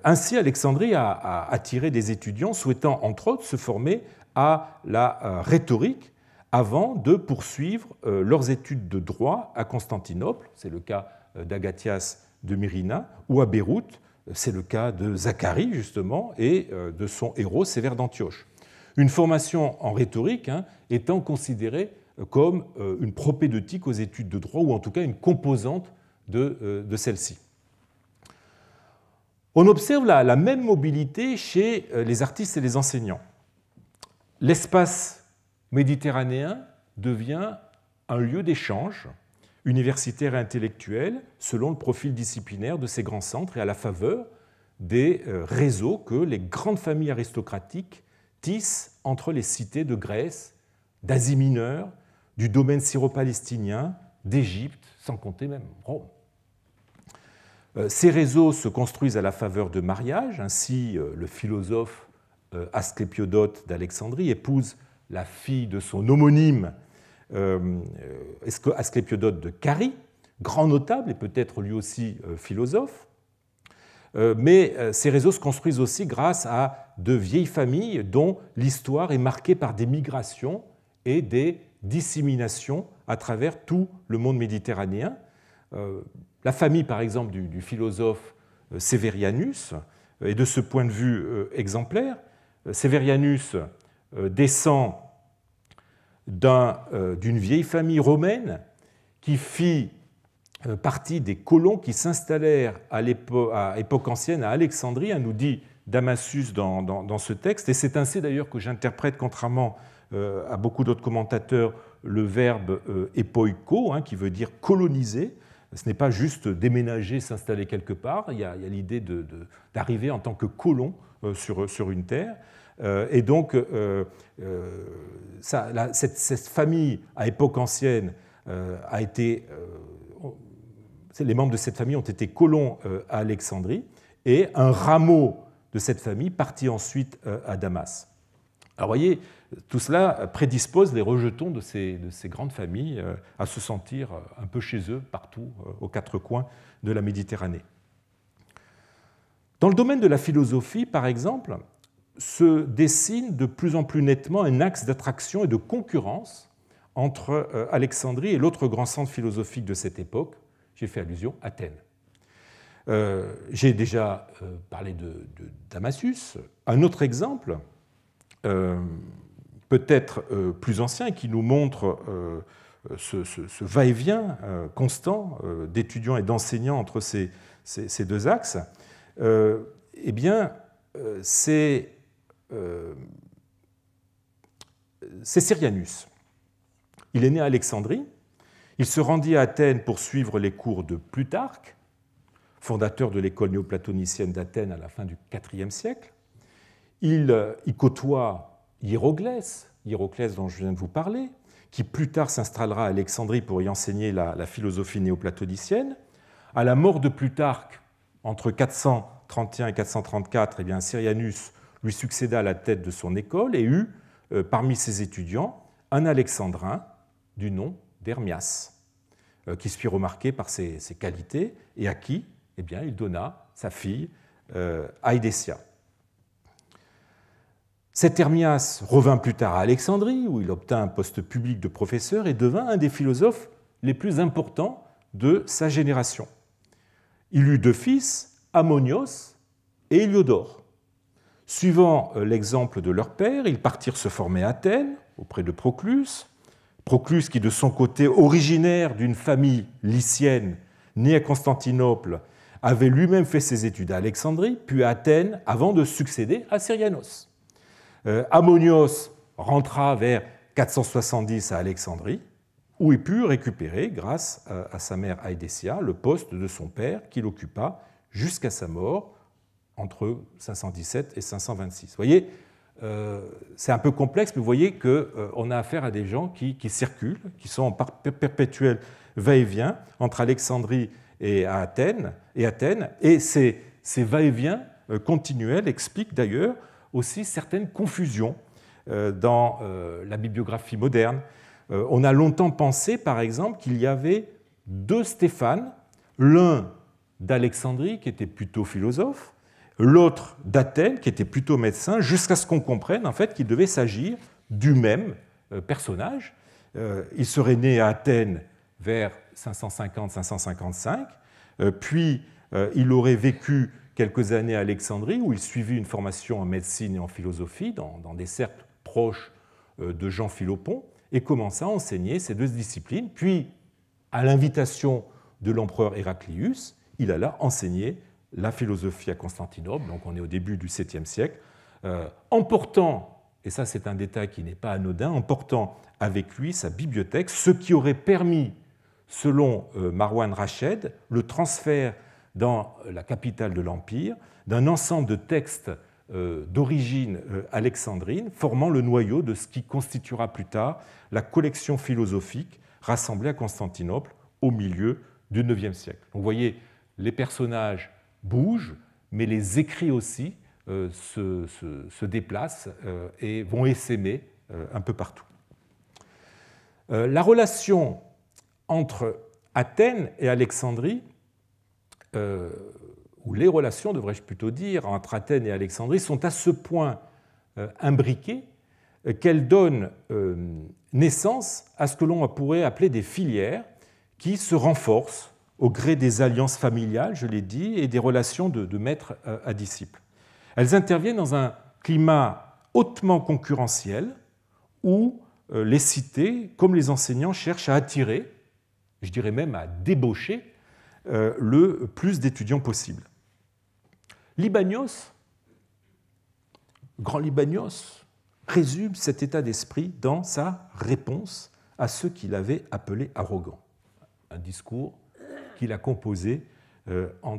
Ainsi, Alexandrie a attiré des étudiants souhaitant, entre autres, se former à la rhétorique avant de poursuivre leurs études de droit à Constantinople, c'est le cas d'Agathias de Myrina, ou à Beyrouth, C'est le cas de Zacharie, justement, et de son héros, Sévère d'Antioche. Une formation en rhétorique étant considérée comme une propédeutique aux études de droit, ou en tout cas une composante de celle-ci. On observe la même mobilité chez les artistes et les enseignants. L'espace méditerranéen devient un lieu d'échange universitaire et intellectuel selon le profil disciplinaire de ces grands centres et à la faveur des réseaux que les grandes familles aristocratiques tissent entre les cités de Grèce, d'Asie mineure, du domaine syro-palestinien, d'Égypte, sans compter même Rome. Ces réseaux se construisent à la faveur de mariages. Ainsi, le philosophe Asclépiodote d'Alexandrie épouse la fille de son homonyme Asclépiodote de Carie, grand notable et peut-être lui aussi philosophe. Mais ces réseaux se construisent aussi grâce à de vieilles familles dont l'histoire est marquée par des migrations et des disséminations à travers tout le monde méditerranéen. La famille, par exemple, du philosophe Sévérianus est de ce point de vue exemplaire. Sévérianus descend d'une vieille famille romaine qui fit partie des colons qui s'installèrent à époque ancienne à Alexandrie, nous dit Damasus dans ce texte, et c'est ainsi d'ailleurs que j'interprète, contrairement à beaucoup d'autres commentateurs, le verbe époiko, qui veut dire coloniser. Ce n'est pas juste déménager, s'installer quelque part, il y a l'idée d'arriver en tant que colon sur une terre. Et donc, cette famille à époque ancienne a été... les membres de cette famille ont été colons à Alexandrie, et un rameau de cette famille partit ensuite à Damas. Alors, vous voyez, tout cela prédispose les rejetons de ces grandes familles à se sentir un peu chez eux, partout, aux quatre coins de la Méditerranée. Dans le domaine de la philosophie, par exemple, se dessine de plus en plus nettement un axe d'attraction et de concurrence entre Alexandrie et l'autre grand centre philosophique de cette époque, j'ai fait allusion, Athènes. J'ai déjà parlé de Damasus. Un autre exemple, peut-être plus ancien, qui nous montre ce va-et-vient constant d'étudiants et d'enseignants entre ces deux axes, eh bien, c'est Syrianus. Il est né à Alexandrie. Il se rendit à Athènes pour suivre les cours de Plutarque, fondateur de l'école néoplatonicienne d'Athènes à la fin du IVe siècle. Il y côtoie Hiéroclès dont je viens de vous parler, qui plus tard s'installera à Alexandrie pour y enseigner la philosophie néoplatonicienne. À la mort de Plutarque, entre 431 et 434, eh bien, Syrianus lui succéda à la tête de son école et eut, parmi ses étudiants, un Alexandrin du nom d'Hermias, qui se fit remarquer par ses qualités et à qui eh bien, il donna sa fille Aïdésia. Cet Hermias revint plus tard à Alexandrie, où il obtint un poste public de professeur et devint un des philosophes les plus importants de sa génération. Il eut deux fils, Ammonios et Héliodore. Suivant l'exemple de leur père, ils partirent se former à Athènes, auprès de Proclus. Proclus, qui de son côté, originaire d'une famille lycienne née à Constantinople, avait lui-même fait ses études à Alexandrie, puis à Athènes, avant de succéder à Syrianos. Ammonios rentra vers 470 à Alexandrie, où il put récupérer, grâce à sa mère Aïdésia, le poste de son père qu'il occupa jusqu'à sa mort entre 517 et 526. Vous voyez, c'est un peu complexe, mais vous voyez qu'on a affaire à des gens qui circulent, qui sont en perpétuel va-et-vient entre Alexandrie et Athènes, et ces va-et-vient continuels expliquent d'ailleurs aussi certaines confusions dans la bibliographie moderne. On a longtemps pensé, par exemple, qu'il y avait deux Stéphane, l'un d'Alexandrie, qui était plutôt philosophe, l'autre d'Athènes, qui était plutôt médecin, jusqu'à ce qu'on comprenne en fait qu'il devait s'agir du même personnage. Il serait né à Athènes vers 550-555, puis il aurait vécu quelques années à Alexandrie, où il suivit une formation en médecine et en philosophie, dans des cercles proches de Jean Philopon, et commença à enseigner ces deux disciplines. Puis, à l'invitation de l'empereur Héraclius, il alla enseigner la philosophie à Constantinople, donc on est au début du 7e siècle, emportant, et ça c'est un détail qui n'est pas anodin, emportant avec lui sa bibliothèque, ce qui aurait permis, selon Marwan Rached, le transfert dans la capitale de l'Empire d'un ensemble de textes d'origine alexandrine, formant le noyau de ce qui constituera plus tard la collection philosophique rassemblée à Constantinople au milieu du IXe siècle. Donc, vous voyez, les personnages bougent, mais les écrits aussi se déplacent et vont essaimer un peu partout. La relation entre Athènes et Alexandrie, ou les relations, devrais-je plutôt dire, entre Athènes et Alexandrie sont à ce point imbriquées qu'elles donnent naissance à ce que l'on pourrait appeler des filières qui se renforcent au gré des alliances familiales, je l'ai dit, et des relations de maître à disciple. Elles interviennent dans un climat hautement concurrentiel où les cités, comme les enseignants, cherchent à attirer, je dirais même à débaucher, le plus d'étudiants possible. Libanios, grand Libanios, résume cet état d'esprit dans sa réponse à ceux qu'il avait appelés arrogants. Un discours qu'il a composé en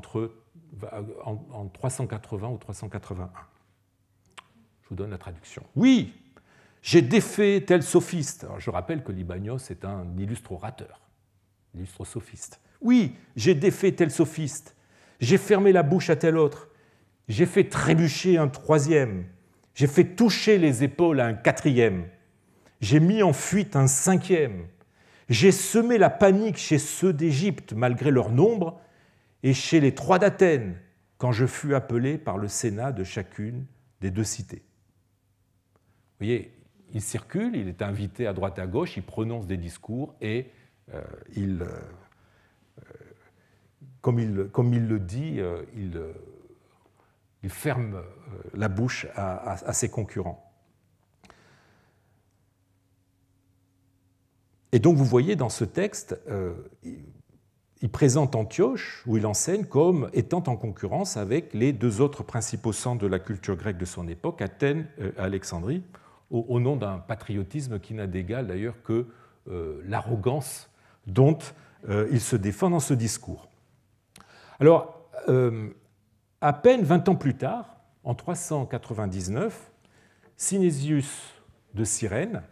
380 ou 381. Je vous donne la traduction. Oui, j'ai défait tel sophiste. Alors, je rappelle que Libanios est un illustre orateur, illustre sophiste. Oui, j'ai défait tel sophiste. J'ai fermé la bouche à tel autre. J'ai fait trébucher un troisième. J'ai fait toucher les épaules à un quatrième. J'ai mis en fuite un cinquième. J'ai semé la panique chez ceux d'Égypte, malgré leur nombre, et chez les trois d'Athènes, quand je fus appelé par le Sénat de chacune des deux cités. Vous voyez, il circule, il est invité à droite à gauche, il prononce des discours et comme il le dit, il ferme la bouche à ses concurrents. Et donc vous voyez dans ce texte, il présente Antioche, où il enseigne, comme étant en concurrence avec les deux autres principaux centres de la culture grecque de son époque, Athènes et Alexandrie, au nom d'un patriotisme qui n'a d'égal d'ailleurs que l'arrogance dont il se défend dans ce discours. Alors, à peine 20 ans plus tard, en 399, Cynésius de Cyrène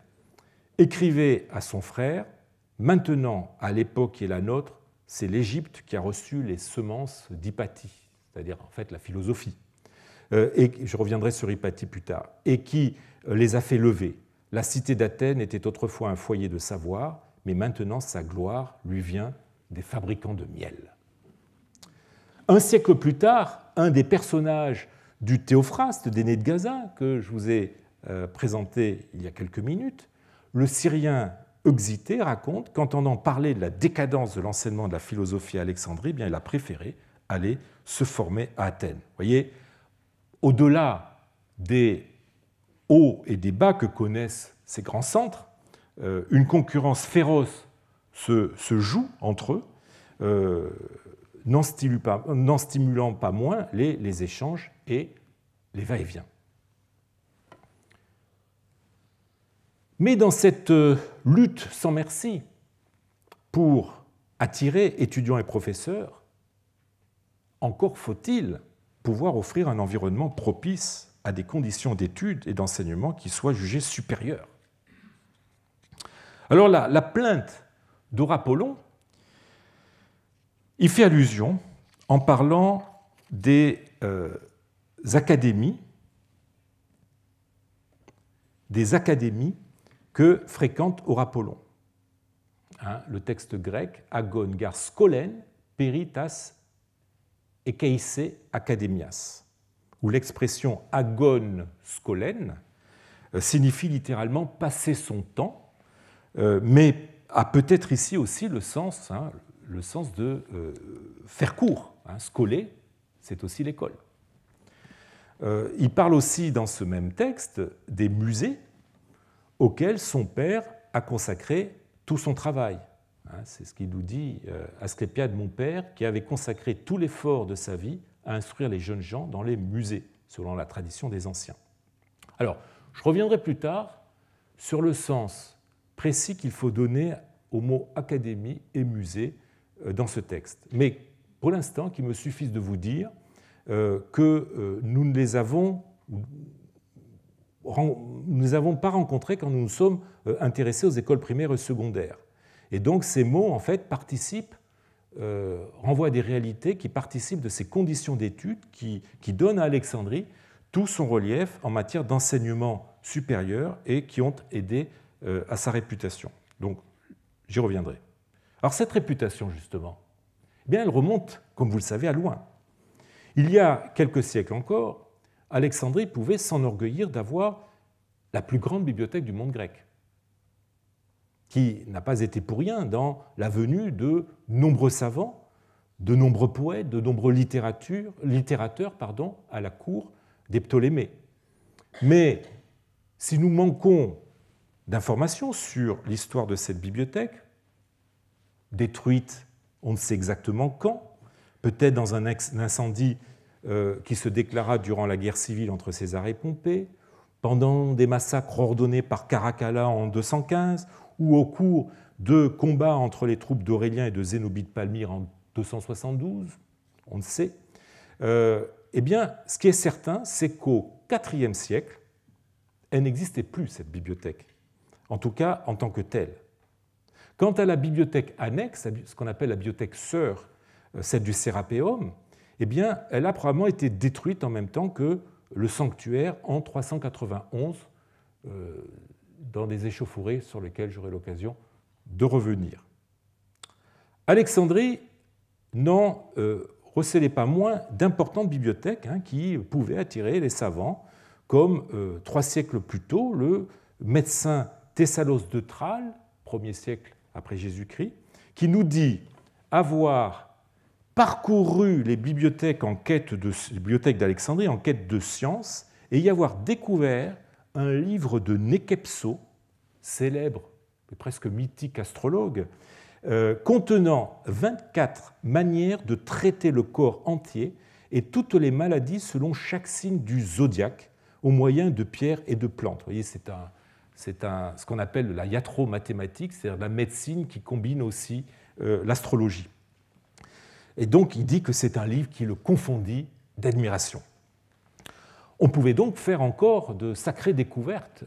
écrivait à son frère « Maintenant, à l'époque qui est la nôtre, c'est l'Égypte qui a reçu les semences d'Hypatie, c'est-à-dire en fait la philosophie, et je reviendrai sur Hypatie plus tard, et qui les a fait lever. La cité d'Athènes était autrefois un foyer de savoir, mais maintenant sa gloire lui vient des fabricants de miel. » Un siècle plus tard, un des personnages du Théophraste d'Énée de Gaza, que je vous ai présenté il y a quelques minutes, le Syrien Euxité raconte qu'entendant parler de la décadence de l'enseignement de la philosophie à Alexandrie, eh bien, il a préféré aller se former à Athènes. Vous voyez, au-delà des hauts et des bas que connaissent ces grands centres, une concurrence féroce se joue entre eux, n'en stimulant pas moins les échanges et les va-et-vient. Mais dans cette lutte sans merci pour attirer étudiants et professeurs, encore faut-il pouvoir offrir un environnement propice à des conditions d'études et d'enseignement qui soient jugées supérieures. Alors la plainte d'Horapollon y fait allusion en parlant des académies que fréquente Horapollon. Le texte grec, agon gar skolen peritas ekeise academias, où l'expression agon skolen signifie littéralement passer son temps, mais a peut-être ici aussi le sens de faire court. Scoler, c'est aussi l'école. Il parle aussi dans ce même texte des musées auxquels son père a consacré tout son travail. C'est ce qu'il nous dit, Asclépiade, mon père, qui avait consacré tout l'effort de sa vie à instruire les jeunes gens dans les musées, selon la tradition des anciens. Alors, je reviendrai plus tard sur le sens précis qu'il faut donner aux mots académie et musée dans ce texte. Mais pour l'instant, qu'il me suffise de vous dire que nous ne les avons pas rencontrés quand nous nous sommes intéressés aux écoles primaires et secondaires. Et donc ces mots, en fait, renvoient à des réalités qui participent de ces conditions d'études qui donnent à Alexandrie tout son relief en matière d'enseignement supérieur et qui ont aidé à sa réputation. Donc, j'y reviendrai. Alors, cette réputation, justement, eh bien, elle remonte, comme vous le savez, à loin. Il y a quelques siècles encore, Alexandrie pouvait s'enorgueillir d'avoir la plus grande bibliothèque du monde grec, qui n'a pas été pour rien dans la venue de nombreux savants, de nombreux poètes, de nombreux littérateurs à la cour des Ptolémées. Mais si nous manquons d'informations sur l'histoire de cette bibliothèque, détruite on ne sait exactement quand, peut-être dans un incendie qui se déclara durant la guerre civile entre César et Pompée, pendant des massacres ordonnés par Caracalla en 215, ou au cours de combats entre les troupes d'Aurélien et de Zénobie de Palmyre en 272, on ne sait. Eh bien, ce qui est certain, c'est qu'au IVe siècle, elle n'existait plus, cette bibliothèque, en tout cas en tant que telle. Quant à la bibliothèque annexe, ce qu'on appelle la bibliothèque sœur, celle du Sérapéum, eh bien, elle a probablement été détruite en même temps que le sanctuaire en 391, dans des échauffourées sur lesquelles j'aurai l'occasion de revenir. Alexandrie n'en recélait pas moins d'importantes bibliothèques qui pouvaient attirer les savants, comme 3 siècles plus tôt, le médecin Thessalos de Tralles, 1er siècle après Jésus-Christ, qui nous dit avoir parcouru les bibliothèques d'Alexandrie en quête de science et y avoir découvert un livre de Nékepso, célèbre et presque mythique astrologue, contenant 24 manières de traiter le corps entier et toutes les maladies selon chaque signe du zodiaque au moyen de pierres et de plantes. Vous voyez, c'est ce qu'on appelle la iatromathématique, c'est-à-dire la médecine qui combine aussi l'astrologie. Et donc, il dit que c'est un livre qui le confondit d'admiration. On pouvait donc faire encore de sacrées découvertes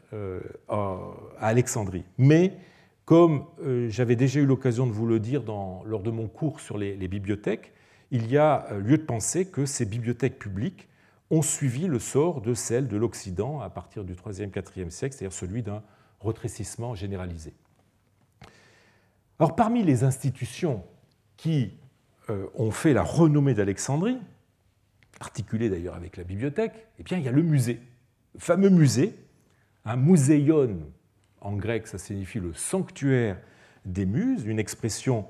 à Alexandrie. Mais, comme j'avais déjà eu l'occasion de vous le dire lors de mon cours sur les bibliothèques, il y a lieu de penser que ces bibliothèques publiques ont suivi le sort de celles de l'Occident à partir du IIIe, IVe siècle, c'est-à-dire celui d'un rétrécissement généralisé. Alors, parmi les institutions qui ont fait la renommée d'Alexandrie, articulée d'ailleurs avec la bibliothèque, eh bien, il y a le musée, le fameux musée, un museion, en grec ça signifie le sanctuaire des muses, une expression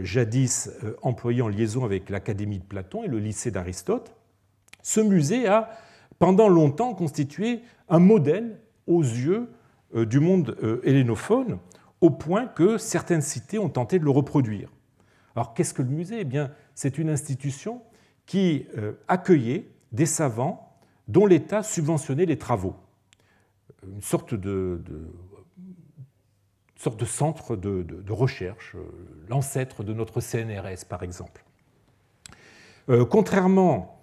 jadis employée en liaison avec l'Académie de Platon et le lycée d'Aristote. Ce musée a pendant longtemps constitué un modèle aux yeux du monde hellénophone, au point que certaines cités ont tenté de le reproduire. Alors qu'est-ce que le musée ? Eh bien, c'est une institution qui accueillait des savants dont l'État subventionnait les travaux. Une sorte de centre de recherche, l'ancêtre de notre CNRS par exemple. Contrairement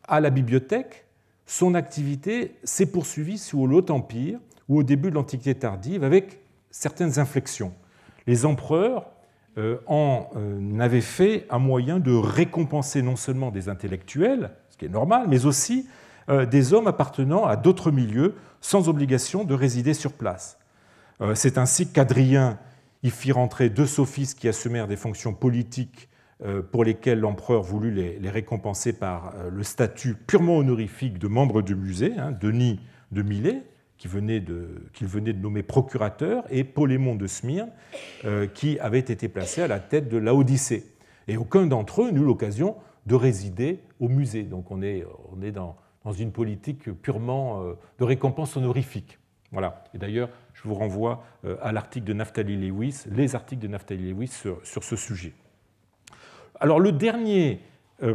à la bibliothèque, son activité s'est poursuivie sous le Haut Empire ou au début de l'Antiquité tardive avec certaines inflexions. Les empereurs en avaient fait un moyen de récompenser non seulement des intellectuels, ce qui est normal, mais aussi des hommes appartenant à d'autres milieux sans obligation de résider sur place. C'est ainsi qu'Adrien y fit rentrer 2 sophistes qui assumèrent des fonctions politiques pour lesquelles l'empereur voulut les récompenser par le statut purement honorifique de membre du musée, Denis de Milet, qu'il venait de nommer procurateur, et Polémon de Smyrne, qui avait été placé à la tête de Laodicée. Et aucun d'entre eux n'eut l'occasion de résider au musée. Donc on est dans une politique purement de récompense honorifique. Voilà. Et d'ailleurs, je vous renvoie à l'article de Naftali Lewis, les articles de Naftali Lewis sur ce sujet. Alors le dernier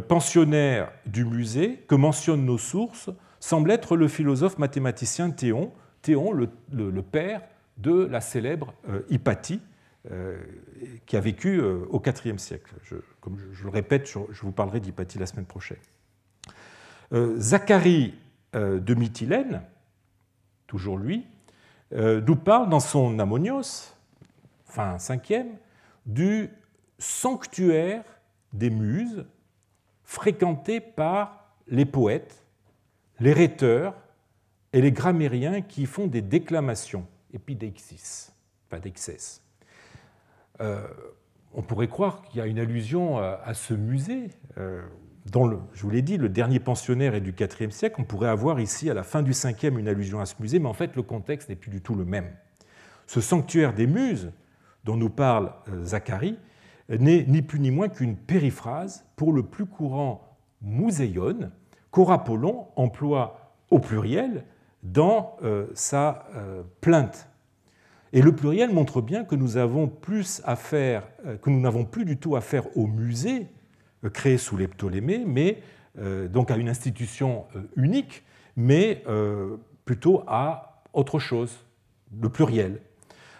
pensionnaire du musée que mentionnent nos sources semble être le philosophe mathématicien Théon, le père de la célèbre Hypatie, qui a vécu au IVe siècle. Comme je le répète, je vous parlerai d'Hypatie la semaine prochaine. Zacharie de Mytilène, toujours lui, nous parle dans son Ammonios, fin 5e, du sanctuaire des Muses fréquenté par les poètes, les rhéteurs et les grammairiens qui font des déclamations, épideixis, pas d'excès. On pourrait croire qu'il y a une allusion à ce musée. Je vous l'ai dit, le dernier pensionnaire est du IVe siècle. On pourrait avoir ici, à la fin du Ve, une allusion à ce musée, mais en fait, le contexte n'est plus du tout le même. Ce sanctuaire des Muses, dont nous parle Zacharie, n'est ni plus ni moins qu'une périphrase pour le plus courant mouseion, qu'Horapollon emploie au pluriel dans sa plainte. Et le pluriel montre bien que nous n'avons plus du tout affaire au musée créé sous les Ptolémées, mais donc à une institution unique, mais plutôt à autre chose, le pluriel.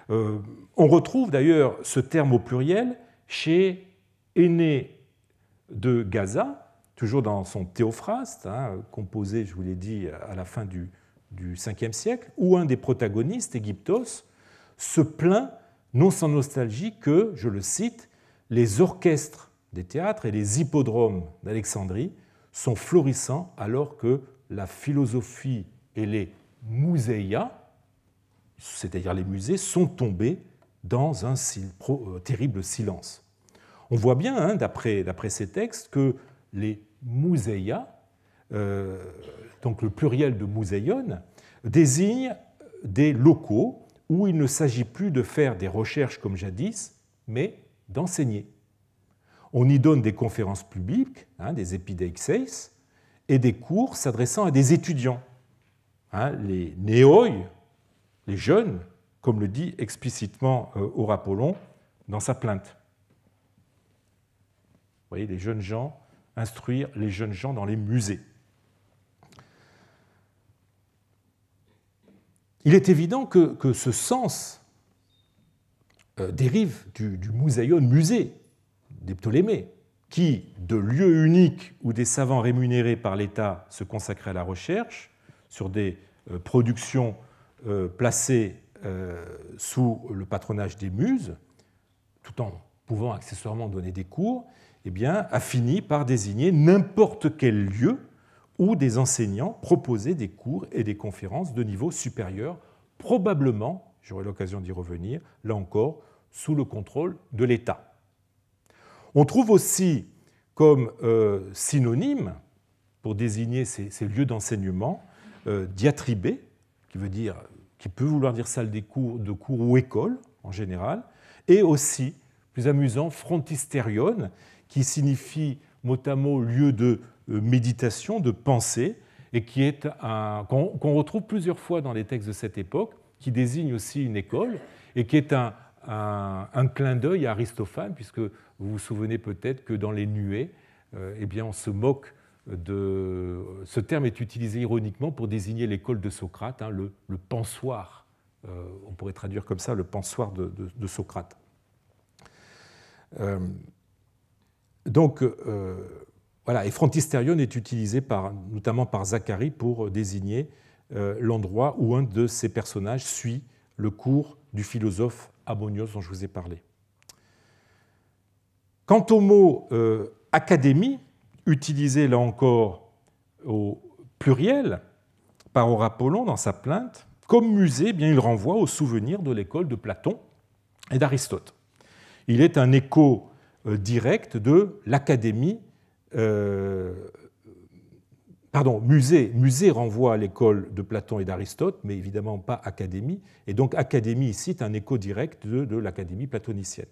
On retrouve d'ailleurs ce terme au pluriel chez Énée de Gaza, toujours dans son Théophraste, composé, je vous l'ai dit, à la fin du Ve siècle, où un des protagonistes, Égyptos, se plaint, non sans nostalgie, que, je le cite, les orchestres des théâtres et les hippodromes d'Alexandrie sont florissants alors que la philosophie et les muséia, c'est-à-dire les musées, sont tombés dans un terrible silence. On voit bien, d'après ces textes, que les muséia, donc le pluriel de museion, désignent des locaux où il ne s'agit plus de faire des recherches comme jadis, mais d'enseigner. On y donne des conférences publiques, des épideixeis, et des cours s'adressant à des étudiants, les néoi, les jeunes, comme le dit explicitement Horapollon dans sa plainte. Vous voyez, les jeunes gens, instruire les jeunes gens dans les musées. Il est évident que ce sens dérive du museion, musée des Ptolémées, qui, de lieu unique où des savants rémunérés par l'État se consacraient à la recherche, sur des productions placées sous le patronage des muses, tout en pouvant accessoirement donner des cours, eh bien, a fini par désigner n'importe quel lieu où des enseignants proposaient des cours et des conférences de niveau supérieur, probablement, j'aurai l'occasion d'y revenir, là encore, sous le contrôle de l'État. On trouve aussi comme synonyme, pour désigner ces lieux d'enseignement, diatribé, qui peut vouloir dire salle de cours ou école en général, et aussi, plus amusant, frontisterion, qui signifie mot à mot lieu de méditation, de pensée, et qui est qu'on retrouve plusieurs fois dans les textes de cette époque, qui désigne aussi une école, et qui est un clin d'œil à Aristophane, puisque vous vous souvenez peut-être que dans les nuées, eh bien, on se moque de... Ce terme est utilisé ironiquement pour désigner l'école de Socrate, le pensoir. On pourrait traduire comme ça le pensoir de Socrate. Donc, voilà, et frontisterion est utilisé notamment par Zacharie pour désigner l'endroit où un de ces personnages suit le cours du philosophe Ammonios dont je vous ai parlé. Quant au mot académie, utilisé là encore au pluriel par Horapollon dans sa plainte, comme musée, eh bien, il renvoie au souvenir de l'école de Platon et d'Aristote. Il est un écho direct de l'académie. Musée renvoie à l'école de Platon et d'Aristote, mais évidemment pas académie. Et donc académie ici est un écho direct de l'académie platonicienne.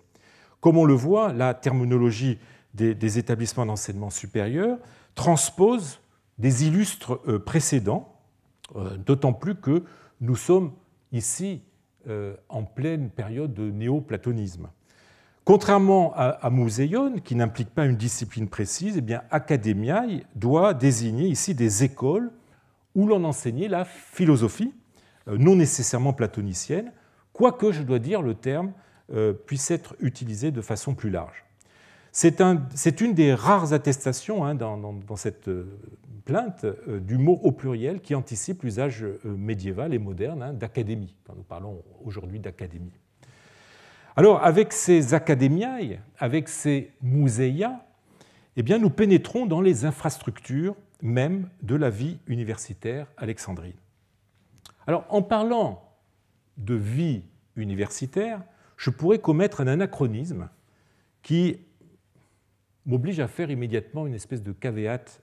Comme on le voit, la terminologie des établissements d'enseignement supérieur transpose des illustres précédents, d'autant plus que nous sommes ici en pleine période de néoplatonisme. Contrairement à Mouseion, qui n'implique pas une discipline précise, eh bien, Academiae doit désigner ici des écoles où l'on enseignait la philosophie, non nécessairement platonicienne, quoique, je dois dire, le terme puisse être utilisé de façon plus large. C'est une des rares attestations dans cette plainte du mot au pluriel qui anticipe l'usage médiéval et moderne d'académie, quand nous parlons aujourd'hui d'académie. Alors, avec ces academiae, avec ces museia, eh bien, nous pénétrons dans les infrastructures même de la vie universitaire alexandrine. Alors, en parlant de vie universitaire, je pourrais commettre un anachronisme qui m'oblige à faire immédiatement une espèce de caveat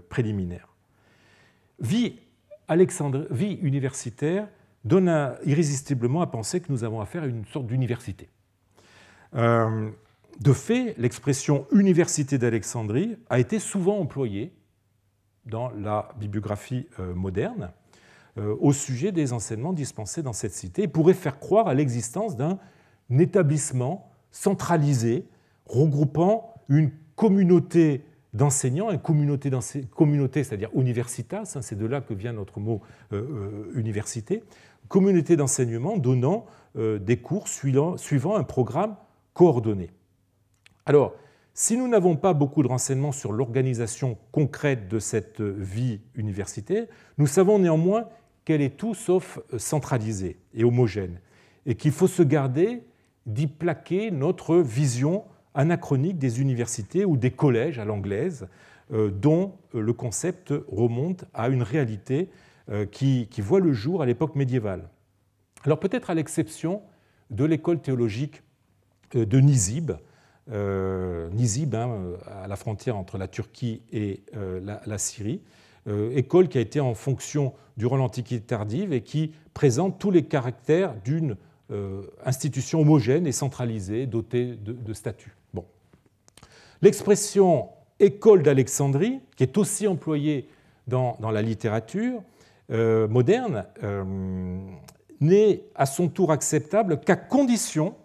préliminaire. Vie universitaire donne irrésistiblement à penser que nous avons affaire à une sorte d'université. De fait, l'expression « université d'Alexandrie » a été souvent employée dans la bibliographie moderne au sujet des enseignements dispensés dans cette cité et pourrait faire croire à l'existence d'un établissement centralisé regroupant une communauté d'enseignants, une communauté, c'est-à-dire universitas, c'est de là que vient notre mot université, communauté d'enseignement donnant des cours suivant un programme coordonné. Alors, si nous n'avons pas beaucoup de renseignements sur l'organisation concrète de cette vie universitaire, nous savons néanmoins qu'elle est tout sauf centralisée et homogène, et qu'il faut se garder d'y plaquer notre vision anachronique des universités ou des collèges à l'anglaise, dont le concept remonte à une réalité qui voit le jour à l'époque médiévale. Alors peut-être à l'exception de l'école théologique de Nizib, à la frontière entre la Turquie et la Syrie, école qui a été en fonction durant l'Antiquité tardive et qui présente tous les caractères d'une institution homogène et centralisée, dotée de statuts. Bon. L'expression « école d'Alexandrie », qui est aussi employée dans la littérature moderne, n'est à son tour acceptable qu'à condition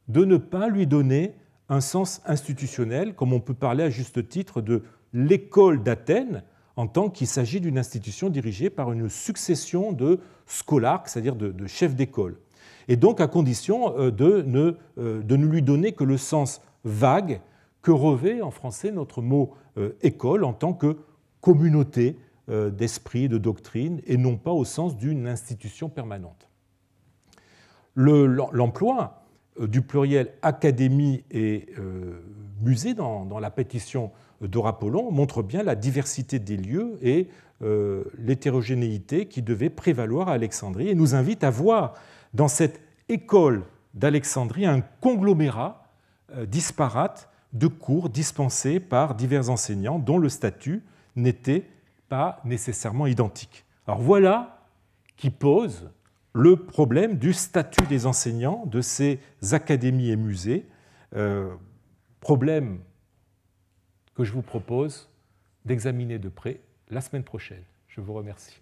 de ne pas lui donner un sens institutionnel, comme on peut parler à juste titre de l'école d'Athènes, en tant qu'il s'agit d'une institution dirigée par une succession de scolarques, c'est-à-dire de chefs d'école. Et donc à condition de ne lui donner que le sens vague que revêt en français notre mot école en tant que communauté d'esprit, de doctrine, et non pas au sens d'une institution permanente. L'emploi du pluriel académie et musée dans la pétition d'Horapollon montre bien la diversité des lieux et l'hétérogénéité qui devait prévaloir à Alexandrie et nous invite à voir dans cette école d'Alexandrie un conglomérat disparate de cours dispensés par divers enseignants dont le statut n'était pas nécessairement identique. Alors voilà qui pose le problème du statut des enseignants de ces académies et musées, problème que je vous propose d'examiner de près la semaine prochaine. Je vous remercie.